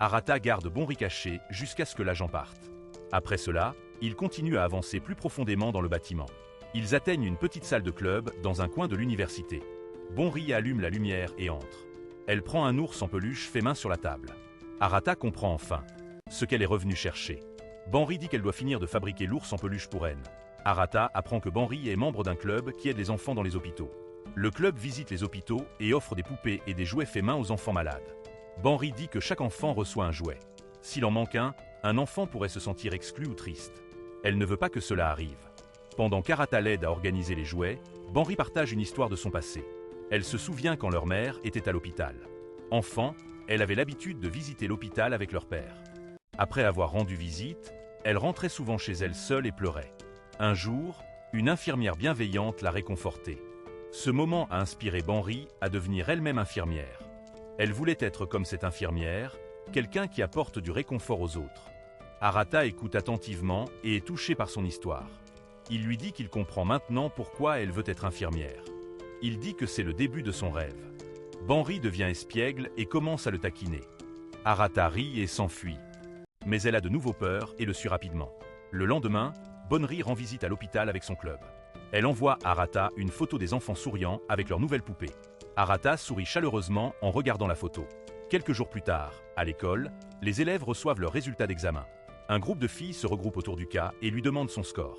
Arata garde Banri caché jusqu'à ce que l'agent parte. Après cela, ils continuent à avancer plus profondément dans le bâtiment. Ils atteignent une petite salle de club dans un coin de l'université. Banri allume la lumière et entre. Elle prend un ours en peluche fait main sur la table. Arata comprend enfin ce qu'elle est revenue chercher. Banri dit qu'elle doit finir de fabriquer l'ours en peluche pour elle. Arata apprend que Banri est membre d'un club qui aide les enfants dans les hôpitaux. Le club visite les hôpitaux et offre des poupées et des jouets faits main aux enfants malades. Banri dit que chaque enfant reçoit un jouet. S'il en manque un enfant pourrait se sentir exclu ou triste. Elle ne veut pas que cela arrive. Pendant qu'Arata l'aide à organiser les jouets, Banri partage une histoire de son passé. Elle se souvient quand leur mère était à l'hôpital. Enfant, elle avait l'habitude de visiter l'hôpital avec leur père. Après avoir rendu visite, elle rentrait souvent chez elle seule et pleurait. Un jour, une infirmière bienveillante l'a réconfortée. Ce moment a inspiré Banri à devenir elle-même infirmière. Elle voulait être comme cette infirmière, quelqu'un qui apporte du réconfort aux autres. Arata écoute attentivement et est touché par son histoire. Il lui dit qu'il comprend maintenant pourquoi elle veut être infirmière. Il dit que c'est le début de son rêve. Banri devient espiègle et commence à le taquiner. Arata rit et s'enfuit. Mais elle a de nouveau peur et le suit rapidement. Le lendemain, Banri rend visite à l'hôpital avec son club. Elle envoie à Arata une photo des enfants souriants avec leur nouvelle poupée. Arata sourit chaleureusement en regardant la photo. Quelques jours plus tard, à l'école, les élèves reçoivent leurs résultats d'examen. Un groupe de filles se regroupe autour d'Uka et lui demande son score.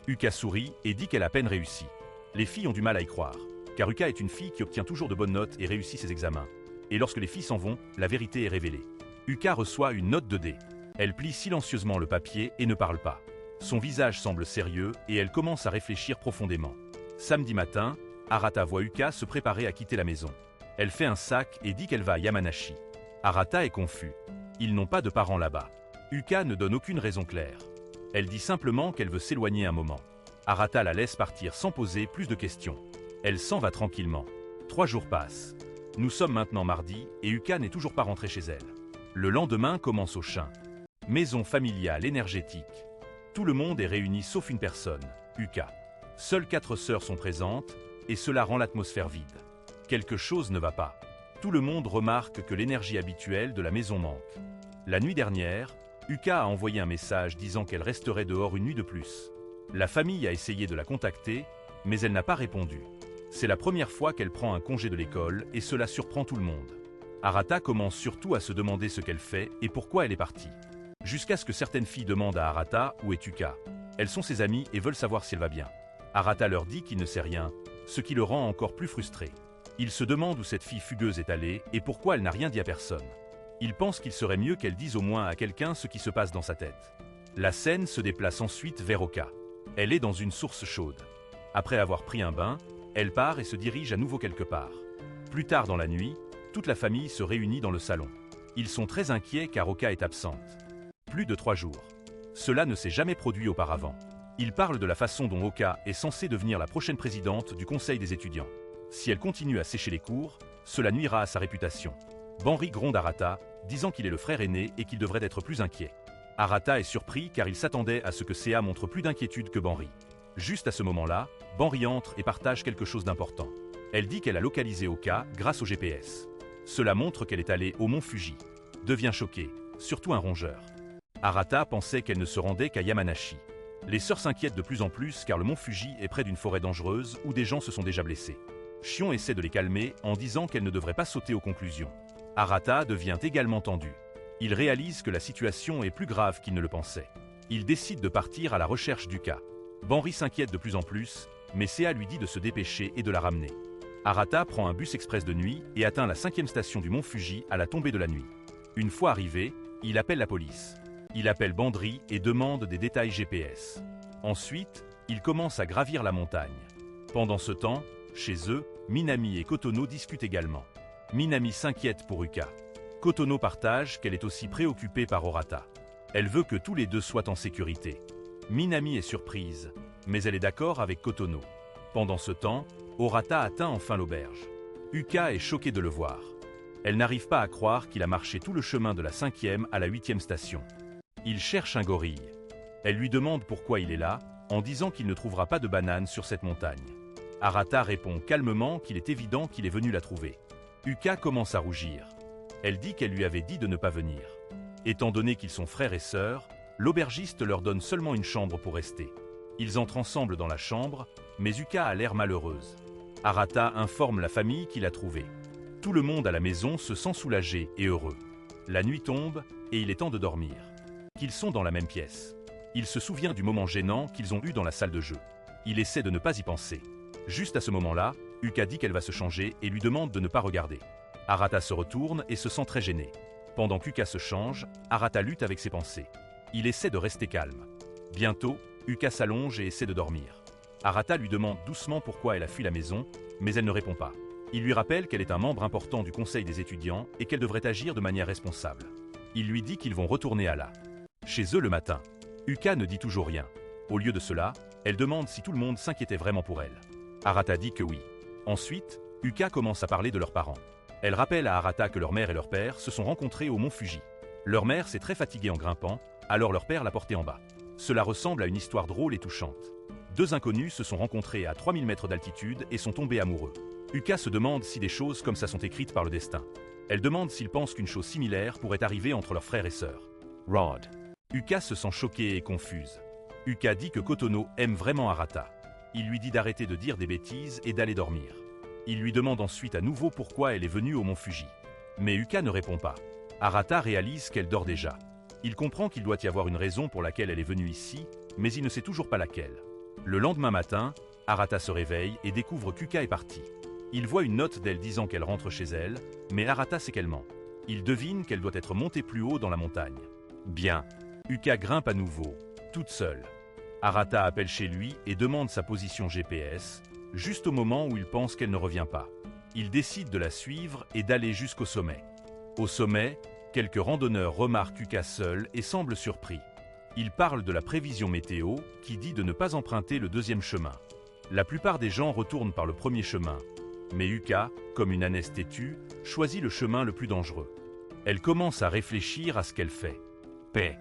Uka sourit et dit qu'elle a à peine réussi. Les filles ont du mal à y croire, car Uka est une fille qui obtient toujours de bonnes notes et réussit ses examens. Et lorsque les filles s'en vont, la vérité est révélée. Uka reçoit une note de D. Elle plie silencieusement le papier et ne parle pas. Son visage semble sérieux et elle commence à réfléchir profondément. Samedi matin, Arata voit Uka se préparer à quitter la maison. Elle fait un sac et dit qu'elle va à Yamanashi. Arata est confus. Ils n'ont pas de parents là-bas. Uka ne donne aucune raison claire. Elle dit simplement qu'elle veut s'éloigner un moment. Arata la laisse partir sans poser plus de questions. Elle s'en va tranquillement. 3 jours passent. Nous sommes maintenant mardi et Uka n'est toujours pas rentrée chez elle. Le lendemain commence au Shin. Maison familiale énergétique. Tout le monde est réuni sauf une personne, Uka. Seules 4 sœurs sont présentes et cela rend l'atmosphère vide. Quelque chose ne va pas. Tout le monde remarque que l'énergie habituelle de la maison manque. La nuit dernière, Uka a envoyé un message disant qu'elle resterait dehors une nuit de plus. La famille a essayé de la contacter, mais elle n'a pas répondu. C'est la première fois qu'elle prend un congé de l'école et cela surprend tout le monde. Arata commence surtout à se demander ce qu'elle fait et pourquoi elle est partie. Jusqu'à ce que certaines filles demandent à Arata où est Uka. Elles sont ses amies et veulent savoir si elle va bien. Arata leur dit qu'il ne sait rien, ce qui le rend encore plus frustré. Il se demande où cette fille fugueuse est allée et pourquoi elle n'a rien dit à personne. Il pense qu'il serait mieux qu'elle dise au moins à quelqu'un ce qui se passe dans sa tête. La scène se déplace ensuite vers Oka. Elle est dans une source chaude. Après avoir pris un bain, elle part et se dirige à nouveau quelque part. Plus tard dans la nuit, toute la famille se réunit dans le salon. Ils sont très inquiets car Oka est absente. Plus de 3 jours. Cela ne s'est jamais produit auparavant. Ils parlent de la façon dont Oka est censée devenir la prochaine présidente du conseil des étudiants. Si elle continue à sécher les cours, cela nuira à sa réputation. Banri gronde Arata, disant qu'il est le frère aîné et qu'il devrait être plus inquiet. Arata est surpris car il s'attendait à ce que Sea montre plus d'inquiétude que Banri. Juste à ce moment-là, Banri entre et partage quelque chose d'important. Elle dit qu'elle a localisé Oka grâce au GPS. Cela montre qu'elle est allée au mont Fuji. Devient choquée, surtout un rongeur. Arata pensait qu'elle ne se rendait qu'à Yamanashi. Les sœurs s'inquiètent de plus en plus car le mont Fuji est près d'une forêt dangereuse où des gens se sont déjà blessés. Shion essaie de les calmer en disant qu'elle ne devrait pas sauter aux conclusions. Arata devient également tendu. Il réalise que la situation est plus grave qu'il ne le pensait. Il décide de partir à la recherche d'Uka. Banri s'inquiète de plus en plus, mais Sea lui dit de se dépêcher et de la ramener. Arata prend un bus express de nuit et atteint la 5e station du mont Fuji à la tombée de la nuit. Une fois arrivé, il appelle la police. Il appelle Bandri et demande des détails GPS. Ensuite, il commence à gravir la montagne. Pendant ce temps, chez eux, Minami et Kotono discutent également. Minami s'inquiète pour Uka. Kotono partage qu'elle est aussi préoccupée par Orata. Elle veut que tous les deux soient en sécurité. Minami est surprise, mais elle est d'accord avec Kotono. Pendant ce temps, Orata atteint enfin l'auberge. Uka est choquée de le voir. Elle n'arrive pas à croire qu'il a marché tout le chemin de la 5e à la 8e station. Il cherche un gorille. Elle lui demande pourquoi il est là, en disant qu'il ne trouvera pas de bananes sur cette montagne. Arata répond calmement qu'il est évident qu'il est venu la trouver. Uka commence à rougir. Elle dit qu'elle lui avait dit de ne pas venir. Étant donné qu'ils sont frères et sœurs, l'aubergiste leur donne seulement une chambre pour rester. Ils entrent ensemble dans la chambre, mais Uka a l'air malheureuse. Arata informe la famille qu'il a trouvée. Tout le monde à la maison se sent soulagé et heureux. La nuit tombe et il est temps de dormir. Qu'ils sont dans la même pièce. Il se souvient du moment gênant qu'ils ont eu dans la salle de jeu. Il essaie de ne pas y penser. Juste à ce moment-là, Yuka dit qu'elle va se changer et lui demande de ne pas regarder. Arata se retourne et se sent très gêné. Pendant qu'Uka se change, Arata lutte avec ses pensées. Il essaie de rester calme. Bientôt, Yuka s'allonge et essaie de dormir. Arata lui demande doucement pourquoi elle a fui la maison, mais elle ne répond pas. Il lui rappelle qu'elle est un membre important du conseil des étudiants et qu'elle devrait agir de manière responsable. Il lui dit qu'ils vont retourner à chez eux le matin. Yuka ne dit toujours rien. Au lieu de cela, elle demande si tout le monde s'inquiétait vraiment pour elle. Arata dit que oui. Ensuite, Yuka commence à parler de leurs parents. Elle rappelle à Arata que leur mère et leur père se sont rencontrés au mont Fuji. Leur mère s'est très fatiguée en grimpant, alors leur père l'a portée en bas. Cela ressemble à une histoire drôle et touchante. Deux inconnus se sont rencontrés à 3000 mètres d'altitude et sont tombés amoureux. Yuka se demande si des choses comme ça sont écrites par le destin. Elle demande s'ils pensent qu'une chose similaire pourrait arriver entre leurs frères et sœurs. Rod. Yuka se sent choquée et confuse. Yuka dit que Kotono aime vraiment Arata. Il lui dit d'arrêter de dire des bêtises et d'aller dormir. Il lui demande ensuite à nouveau pourquoi elle est venue au mont Fuji. Mais Yuka ne répond pas. Arata réalise qu'elle dort déjà. Il comprend qu'il doit y avoir une raison pour laquelle elle est venue ici, mais il ne sait toujours pas laquelle. Le lendemain matin, Arata se réveille et découvre qu'Uka est partie. Il voit une note d'elle disant qu'elle rentre chez elle, mais Arata sait qu'elle ment. Il devine qu'elle doit être montée plus haut dans la montagne. Bien. Yuka grimpe à nouveau, toute seule. Arata appelle chez lui et demande sa position GPS, juste au moment où il pense qu'elle ne revient pas. Il décide de la suivre et d'aller jusqu'au sommet. Au sommet, quelques randonneurs remarquent Yuka seule et semblent surpris. Ils parlent de la prévision météo qui dit de ne pas emprunter le deuxième chemin. La plupart des gens retournent par le premier chemin, mais Yuka, comme une ânesse têtue, choisit le chemin le plus dangereux. Elle commence à réfléchir à ce qu'elle fait. Paix.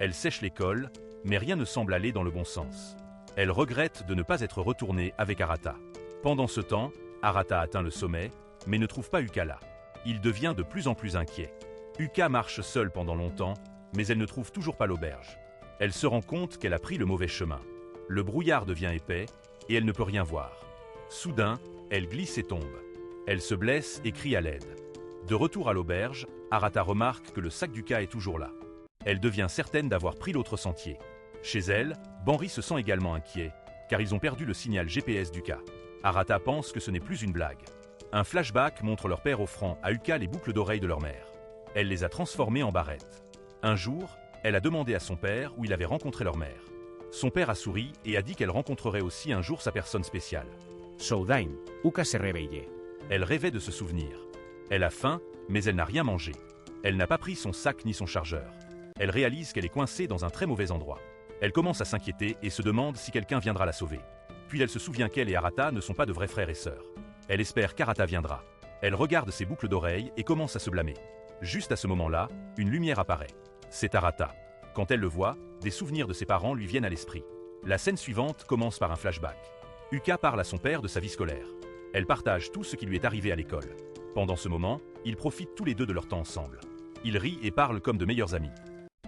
Elle sèche l'école, mais rien ne semble aller dans le bon sens. Elle regrette de ne pas être retournée avec Arata. Pendant ce temps, Arata atteint le sommet, mais ne trouve pas Yuka là. Il devient de plus en plus inquiet. Yuka marche seule pendant longtemps, mais elle ne trouve toujours pas l'auberge. Elle se rend compte qu'elle a pris le mauvais chemin. Le brouillard devient épais et elle ne peut rien voir. Soudain, elle glisse et tombe. Elle se blesse et crie à l'aide. De retour à l'auberge, Arata remarque que le sac d'Uka est toujours là. Elle devient certaine d'avoir pris l'autre sentier. Chez elle, Banri se sent également inquiet, car ils ont perdu le signal GPS d'Uka. Arata pense que ce n'est plus une blague. Un flashback montre leur père offrant à Yuka les boucles d'oreilles de leur mère. Elle les a transformées en barrettes. Un jour, elle a demandé à son père où il avait rencontré leur mère. Son père a souri et a dit qu'elle rencontrerait aussi un jour sa personne spéciale. Soudain, Uka se réveille. Elle rêvait de se souvenir. Elle a faim, mais elle n'a rien mangé. Elle n'a pas pris son sac ni son chargeur. Elle réalise qu'elle est coincée dans un très mauvais endroit. Elle commence à s'inquiéter et se demande si quelqu'un viendra la sauver. Puis elle se souvient qu'elle et Arata ne sont pas de vrais frères et sœurs. Elle espère qu'Arata viendra. Elle regarde ses boucles d'oreilles et commence à se blâmer. Juste à ce moment-là, une lumière apparaît. C'est Arata. Quand elle le voit, des souvenirs de ses parents lui viennent à l'esprit. La scène suivante commence par un flashback. Yuka parle à son père de sa vie scolaire. Elle partage tout ce qui lui est arrivé à l'école. Pendant ce moment, ils profitent tous les deux de leur temps ensemble. Ils rient et parlent comme de meilleurs amis.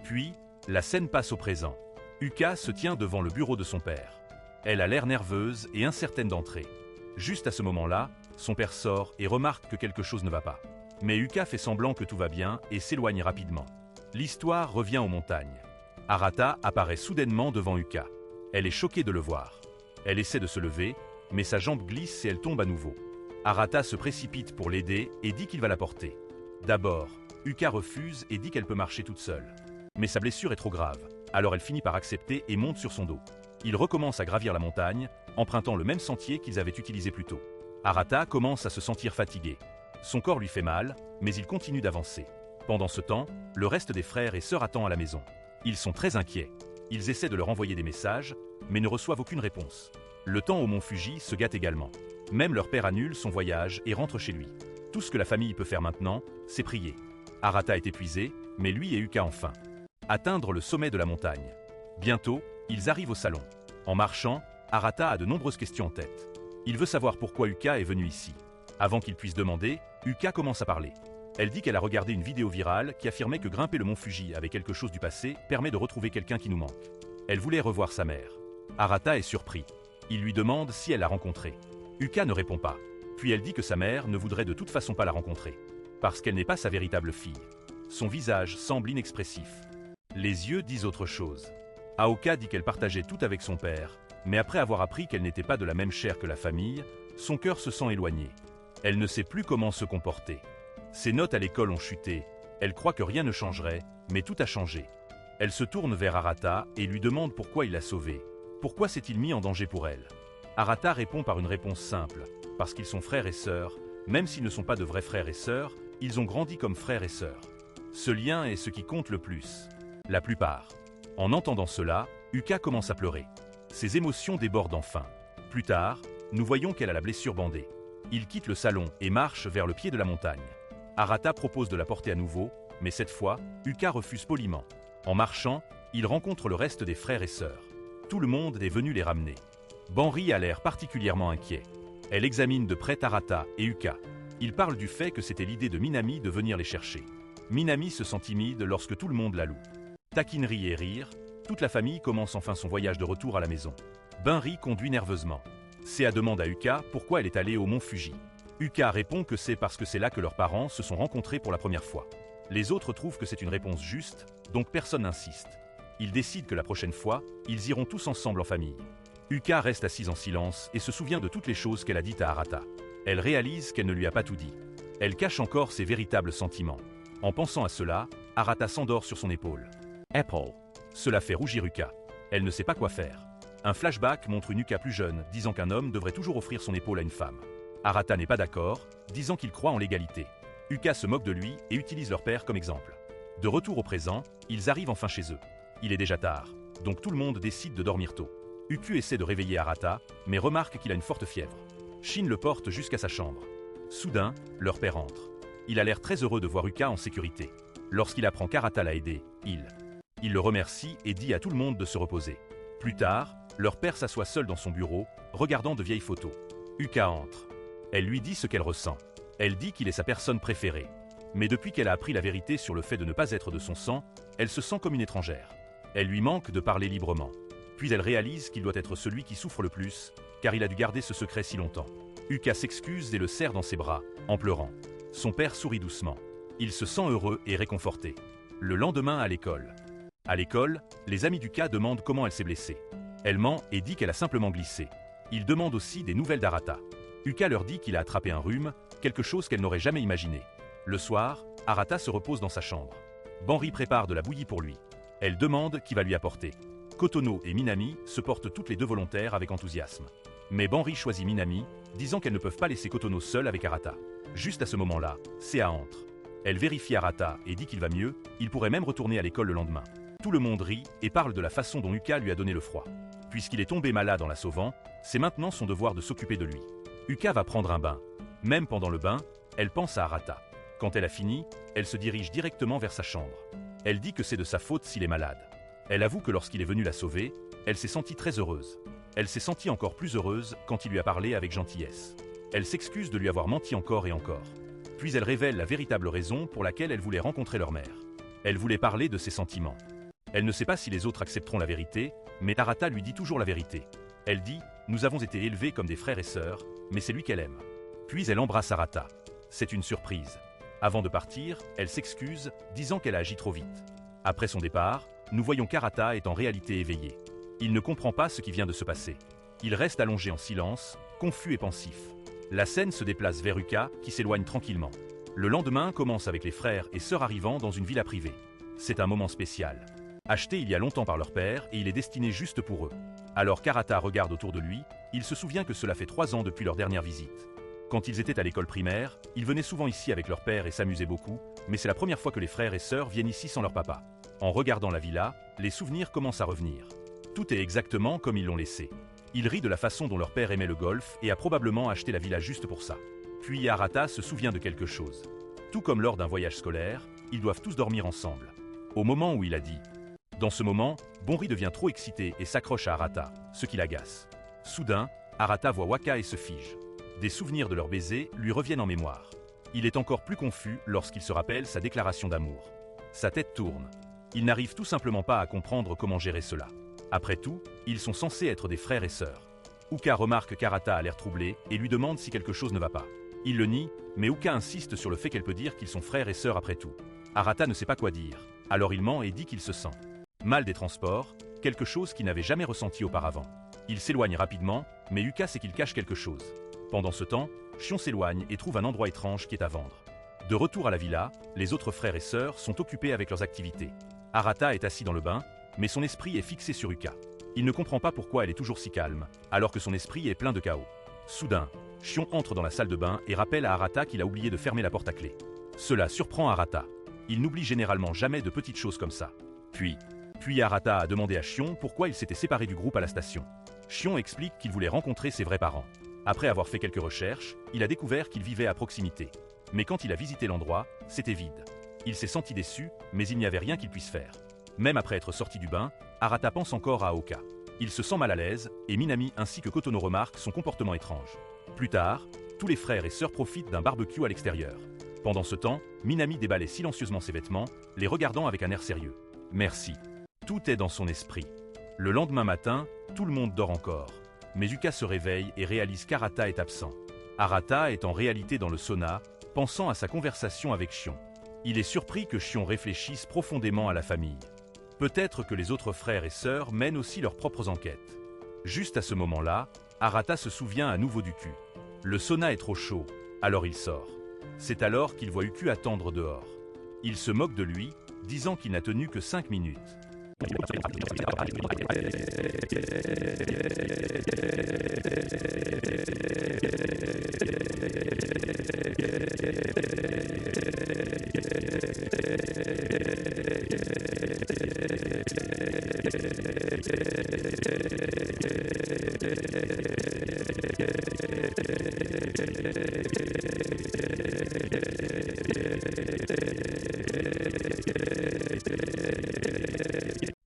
Puis, la scène passe au présent. Yuka se tient devant le bureau de son père. Elle a l'air nerveuse et incertaine d'entrer. Juste à ce moment-là, son père sort et remarque que quelque chose ne va pas. Mais Yuka fait semblant que tout va bien et s'éloigne rapidement. L'histoire revient aux montagnes. Arata apparaît soudainement devant Yuka. Elle est choquée de le voir. Elle essaie de se lever, mais sa jambe glisse et elle tombe à nouveau. Arata se précipite pour l'aider et dit qu'il va la porter. D'abord, Yuka refuse et dit qu'elle peut marcher toute seule. Mais sa blessure est trop grave, alors elle finit par accepter et monte sur son dos. Ils recommencent à gravir la montagne, empruntant le même sentier qu'ils avaient utilisé plus tôt. Arata commence à se sentir fatigué. Son corps lui fait mal, mais il continue d'avancer. Pendant ce temps, le reste des frères et sœurs attend à la maison. Ils sont très inquiets. Ils essaient de leur envoyer des messages, mais ne reçoivent aucune réponse. Le temps au mont Fuji se gâte également. Même leur père annule son voyage et rentre chez lui. Tout ce que la famille peut faire maintenant, c'est prier. Arata est épuisé, mais lui et Yuka ont faim. Atteindre le sommet de la montagne. Bientôt, ils arrivent au salon. En marchant, Arata a de nombreuses questions en tête. Il veut savoir pourquoi Yuka est venu ici. Avant qu'il puisse demander, Yuka commence à parler. Elle dit qu'elle a regardé une vidéo virale qui affirmait que grimper le mont Fuji avec quelque chose du passé permet de retrouver quelqu'un qui nous manque. Elle voulait revoir sa mère. Arata est surpris. Il lui demande si elle l'a rencontrée. Yuka ne répond pas. Puis elle dit que sa mère ne voudrait de toute façon pas la rencontrer. Parce qu'elle n'est pas sa véritable fille. Son visage semble inexpressif. Les yeux disent autre chose. Aoka dit qu'elle partageait tout avec son père, mais après avoir appris qu'elle n'était pas de la même chair que la famille, son cœur se sent éloigné. Elle ne sait plus comment se comporter. Ses notes à l'école ont chuté, elle croit que rien ne changerait, mais tout a changé. Elle se tourne vers Arata et lui demande pourquoi il l'a sauvée. Pourquoi s'est-il mis en danger pour elle? Arata répond par une réponse simple, parce qu'ils sont frères et sœurs, même s'ils ne sont pas de vrais frères et sœurs, ils ont grandi comme frères et sœurs. Ce lien est ce qui compte le plus. La plupart. En entendant cela, Uka commence à pleurer. Ses émotions débordent enfin. Plus tard, nous voyons qu'elle a la blessure bandée. Il quitte le salon et marche vers le pied de la montagne. Arata propose de la porter à nouveau, mais cette fois, Uka refuse poliment. En marchant, il rencontre le reste des frères et sœurs. Tout le monde est venu les ramener. Banri a l'air particulièrement inquiet. Elle examine de près Arata et Uka. Il parle du fait que c'était l'idée de Minami de venir les chercher. Minami se sent timide lorsque tout le monde la loue. Taquinerie et rire, toute la famille commence enfin son voyage de retour à la maison. Banri conduit nerveusement. Sea demande à Uka pourquoi elle est allée au mont Fuji. Uka répond que c'est parce que c'est là que leurs parents se sont rencontrés pour la première fois. Les autres trouvent que c'est une réponse juste, donc personne n'insiste. Ils décident que la prochaine fois, ils iront tous ensemble en famille. Uka reste assise en silence et se souvient de toutes les choses qu'elle a dites à Arata. Elle réalise qu'elle ne lui a pas tout dit. Elle cache encore ses véritables sentiments. En pensant à cela, Arata s'endort sur son épaule. Apple. Cela fait rougir Uka. Elle ne sait pas quoi faire. Un flashback montre une Uka plus jeune, disant qu'un homme devrait toujours offrir son épaule à une femme. Arata n'est pas d'accord, disant qu'il croit en l'égalité. Uka se moque de lui et utilise leur père comme exemple. De retour au présent, ils arrivent enfin chez eux. Il est déjà tard, donc tout le monde décide de dormir tôt. Uku essaie de réveiller Arata, mais remarque qu'il a une forte fièvre. Shin le porte jusqu'à sa chambre. Soudain, leur père entre. Il a l'air très heureux de voir Uka en sécurité. Lorsqu'il apprend qu'Arata l'a aidé, il le remercie et dit à tout le monde de se reposer. Plus tard, leur père s'assoit seul dans son bureau, regardant de vieilles photos. Uka entre. Elle lui dit ce qu'elle ressent. Elle dit qu'il est sa personne préférée. Mais depuis qu'elle a appris la vérité sur le fait de ne pas être de son sang, elle se sent comme une étrangère. Elle lui manque de parler librement. Puis elle réalise qu'il doit être celui qui souffre le plus, car il a dû garder ce secret si longtemps. Uka s'excuse et le serre dans ses bras, en pleurant. Son père sourit doucement. Il se sent heureux et réconforté. Le lendemain à l'école. À l'école, les amis d'Uka demandent comment elle s'est blessée. Elle ment et dit qu'elle a simplement glissé. Ils demandent aussi des nouvelles d'Arata. Uka leur dit qu'il a attrapé un rhume, quelque chose qu'elle n'aurait jamais imaginé. Le soir, Arata se repose dans sa chambre. Banri prépare de la bouillie pour lui. Elle demande qui va lui apporter. Kotono et Minami se portent toutes les deux volontaires avec enthousiasme. Mais Banri choisit Minami, disant qu'elles ne peuvent pas laisser Kotono seule avec Arata. Juste à ce moment-là, Sea entre. Elle vérifie Arata et dit qu'il va mieux, il pourrait même retourner à l'école le lendemain. Tout le monde rit et parle de la façon dont Uka lui a donné le froid. Puisqu'il est tombé malade en la sauvant, c'est maintenant son devoir de s'occuper de lui. Uka va prendre un bain. Même pendant le bain, elle pense à Arata. Quand elle a fini, elle se dirige directement vers sa chambre. Elle dit que c'est de sa faute s'il est malade. Elle avoue que lorsqu'il est venu la sauver, elle s'est sentie très heureuse. Elle s'est sentie encore plus heureuse quand il lui a parlé avec gentillesse. Elle s'excuse de lui avoir menti encore et encore. Puis elle révèle la véritable raison pour laquelle elle voulait rencontrer leur mère. Elle voulait parler de ses sentiments. Elle ne sait pas si les autres accepteront la vérité, mais Arata lui dit toujours la vérité. Elle dit « Nous avons été élevés comme des frères et sœurs, mais c'est lui qu'elle aime. » Puis elle embrasse Arata. C'est une surprise. Avant de partir, elle s'excuse, disant qu'elle a agi trop vite. Après son départ, nous voyons qu'Arata est en réalité éveillé. Il ne comprend pas ce qui vient de se passer. Il reste allongé en silence, confus et pensif. La scène se déplace vers Uka, qui s'éloigne tranquillement. Le lendemain commence avec les frères et sœurs arrivant dans une villa privée. C'est un moment spécial. Acheté il y a longtemps par leur père et il est destiné juste pour eux. Alors qu'Arata regarde autour de lui, il se souvient que cela fait 3 ans depuis leur dernière visite. Quand ils étaient à l'école primaire, ils venaient souvent ici avec leur père et s'amusaient beaucoup, mais c'est la première fois que les frères et sœurs viennent ici sans leur papa. En regardant la villa, les souvenirs commencent à revenir. Tout est exactement comme ils l'ont laissé. Ils rient de la façon dont leur père aimait le golf et a probablement acheté la villa juste pour ça. Puis Arata se souvient de quelque chose. Tout comme lors d'un voyage scolaire, ils doivent tous dormir ensemble. Au moment où il a dit. Dans ce moment, Banri devient trop excité et s'accroche à Arata, ce qui l'agace. Soudain, Arata voit Waka et se fige. Des souvenirs de leur baiser lui reviennent en mémoire. Il est encore plus confus lorsqu'il se rappelle sa déclaration d'amour. Sa tête tourne. Il n'arrive tout simplement pas à comprendre comment gérer cela. Après tout, ils sont censés être des frères et sœurs. Uka remarque qu'Arata a l'air troublé et lui demande si quelque chose ne va pas. Il le nie, mais Uka insiste sur le fait qu'elle peut dire qu'ils sont frères et sœurs après tout. Arata ne sait pas quoi dire, alors il ment et dit qu'il se sent mal des transports, quelque chose qu'il n'avait jamais ressenti auparavant. Il s'éloigne rapidement, mais Yuka sait qu'il cache quelque chose. Pendant ce temps, Shion s'éloigne et trouve un endroit étrange qui est à vendre. De retour à la villa, les autres frères et sœurs sont occupés avec leurs activités. Arata est assis dans le bain, mais son esprit est fixé sur Yuka. Il ne comprend pas pourquoi elle est toujours si calme, alors que son esprit est plein de chaos. Soudain, Shion entre dans la salle de bain et rappelle à Arata qu'il a oublié de fermer la porte à clé. Cela surprend Arata. Il n'oublie généralement jamais de petites choses comme ça. Puis Arata a demandé à Shion pourquoi il s'était séparé du groupe à la station. Shion explique qu'il voulait rencontrer ses vrais parents. Après avoir fait quelques recherches, il a découvert qu'ils vivaient à proximité. Mais quand il a visité l'endroit, c'était vide. Il s'est senti déçu, mais il n'y avait rien qu'il puisse faire. Même après être sorti du bain, Arata pense encore à Aoka. Il se sent mal à l'aise, et Minami ainsi que Kotono remarquent son comportement étrange. Plus tard, tous les frères et sœurs profitent d'un barbecue à l'extérieur. Pendant ce temps, Minami déballait silencieusement ses vêtements, les regardant avec un air sérieux. Merci. Tout est dans son esprit. Le lendemain matin, tout le monde dort encore. Mais Yuka se réveille et réalise qu'Arata est absent. Arata est en réalité dans le sauna, pensant à sa conversation avec Shion. Il est surpris que Shion réfléchisse profondément à la famille. Peut-être que les autres frères et sœurs mènent aussi leurs propres enquêtes. Juste à ce moment-là, Arata se souvient à nouveau du cul. Le sauna est trop chaud, alors il sort. C'est alors qu'il voit Uku attendre dehors. Il se moque de lui, disant qu'il n'a tenu que 5 minutes.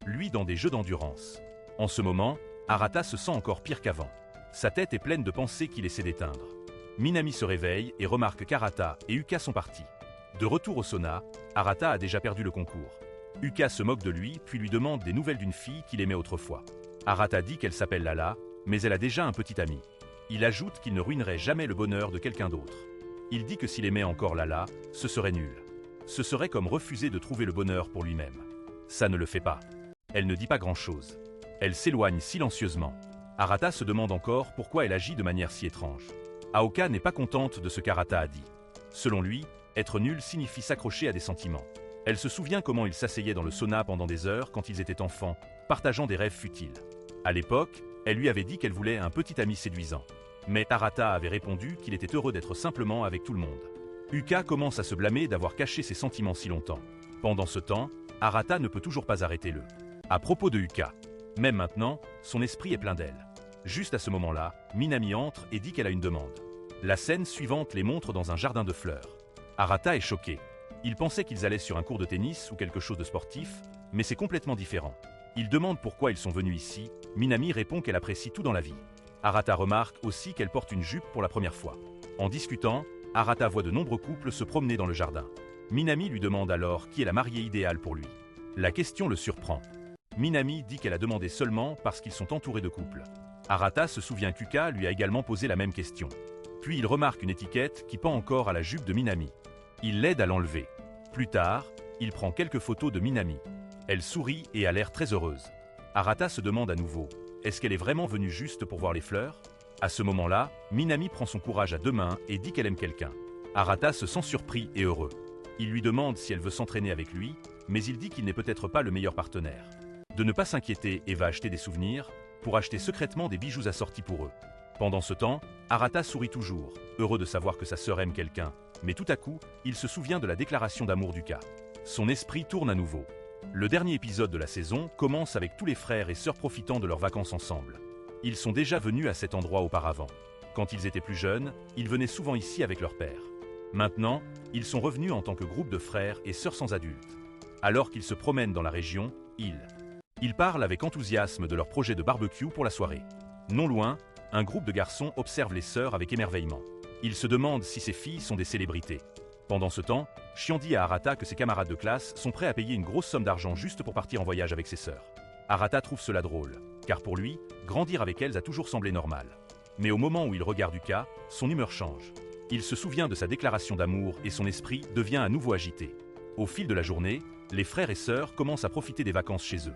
Lui dans des jeux d'endurance. En ce moment, Arata se sent encore pire qu'avant. Sa tête est pleine de pensées qu'il essaie d'éteindre. Minami se réveille et remarque qu'Arata et Uka sont partis. De retour au sauna, Arata a déjà perdu le concours. Uka se moque de lui puis lui demande des nouvelles d'une fille qu'il aimait autrefois. Arata dit qu'elle s'appelle Lala, mais elle a déjà un petit ami. Il ajoute qu'il ne ruinerait jamais le bonheur de quelqu'un d'autre. Il dit que s'il aimait encore Lala, ce serait nul. Ce serait comme refuser de trouver le bonheur pour lui-même. Ça ne le fait pas. Elle ne dit pas grand-chose. Elle s'éloigne silencieusement. Arata se demande encore pourquoi elle agit de manière si étrange. Aoka n'est pas contente de ce qu'Arata a dit. Selon lui, être nul signifie s'accrocher à des sentiments. Elle se souvient comment il s'asseyait dans le sauna pendant des heures quand ils étaient enfants, partageant des rêves futiles. À l'époque, elle lui avait dit qu'elle voulait un petit ami séduisant. Mais Arata avait répondu qu'il était heureux d'être simplement avec tout le monde. Uka commence à se blâmer d'avoir caché ses sentiments si longtemps. Pendant ce temps, Arata ne peut toujours pas arrêter le. À propos de Uka, même maintenant, son esprit est plein d'elle. Juste à ce moment-là, Minami entre et dit qu'elle a une demande. La scène suivante les montre dans un jardin de fleurs. Arata est choqué. Il pensait qu'ils allaient sur un cours de tennis ou quelque chose de sportif, mais c'est complètement différent. Il demande pourquoi ils sont venus ici. Minami répond qu'elle apprécie tout dans la vie. Arata remarque aussi qu'elle porte une jupe pour la première fois. En discutant, Arata voit de nombreux couples se promener dans le jardin. Minami lui demande alors qui est la mariée idéale pour lui. La question le surprend. Minami dit qu'elle a demandé seulement parce qu'ils sont entourés de couples. Arata se souvient qu'Uka lui a également posé la même question. Puis il remarque une étiquette qui pend encore à la jupe de Minami. Il l'aide à l'enlever. Plus tard, il prend quelques photos de Minami. Elle sourit et a l'air très heureuse. Arata se demande à nouveau, est-ce qu'elle est vraiment venue juste pour voir les fleurs? À ce moment-là, Minami prend son courage à deux mains et dit qu'elle aime quelqu'un. Arata se sent surpris et heureux. Il lui demande si elle veut s'entraîner avec lui, mais il dit qu'il n'est peut-être pas le meilleur partenaire. De ne pas s'inquiéter et va acheter des souvenirs, pour acheter secrètement des bijoux assortis pour eux. Pendant ce temps, Arata sourit toujours, heureux de savoir que sa sœur aime quelqu'un, mais tout à coup, il se souvient de la déclaration d'amour d'Uka. Son esprit tourne à nouveau. Le dernier épisode de la saison commence avec tous les frères et sœurs profitant de leurs vacances ensemble. Ils sont déjà venus à cet endroit auparavant. Quand ils étaient plus jeunes, ils venaient souvent ici avec leur père. Maintenant, ils sont revenus en tant que groupe de frères et sœurs sans adultes. Alors qu'ils se promènent dans la région, ils parlent avec enthousiasme de leur projet de barbecue pour la soirée. Non loin, un groupe de garçons observe les sœurs avec émerveillement. Ils se demandent si ces filles sont des célébrités. Pendant ce temps, Shion dit à Arata que ses camarades de classe sont prêts à payer une grosse somme d'argent juste pour partir en voyage avec ses sœurs. Arata trouve cela drôle, car pour lui, grandir avec elles a toujours semblé normal. Mais au moment où il regarde Uka, son humeur change. Il se souvient de sa déclaration d'amour et son esprit devient à nouveau agité. Au fil de la journée, les frères et sœurs commencent à profiter des vacances chez eux.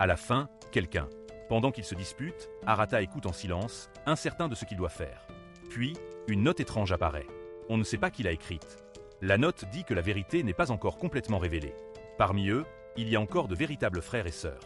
À la fin, quelqu'un. Pendant qu'ils se disputent, Arata écoute en silence, incertain de ce qu'il doit faire. Puis, une note étrange apparaît. On ne sait pas qui l'a écrite. La note dit que la vérité n'est pas encore complètement révélée. Parmi eux, il y a encore de véritables frères et sœurs.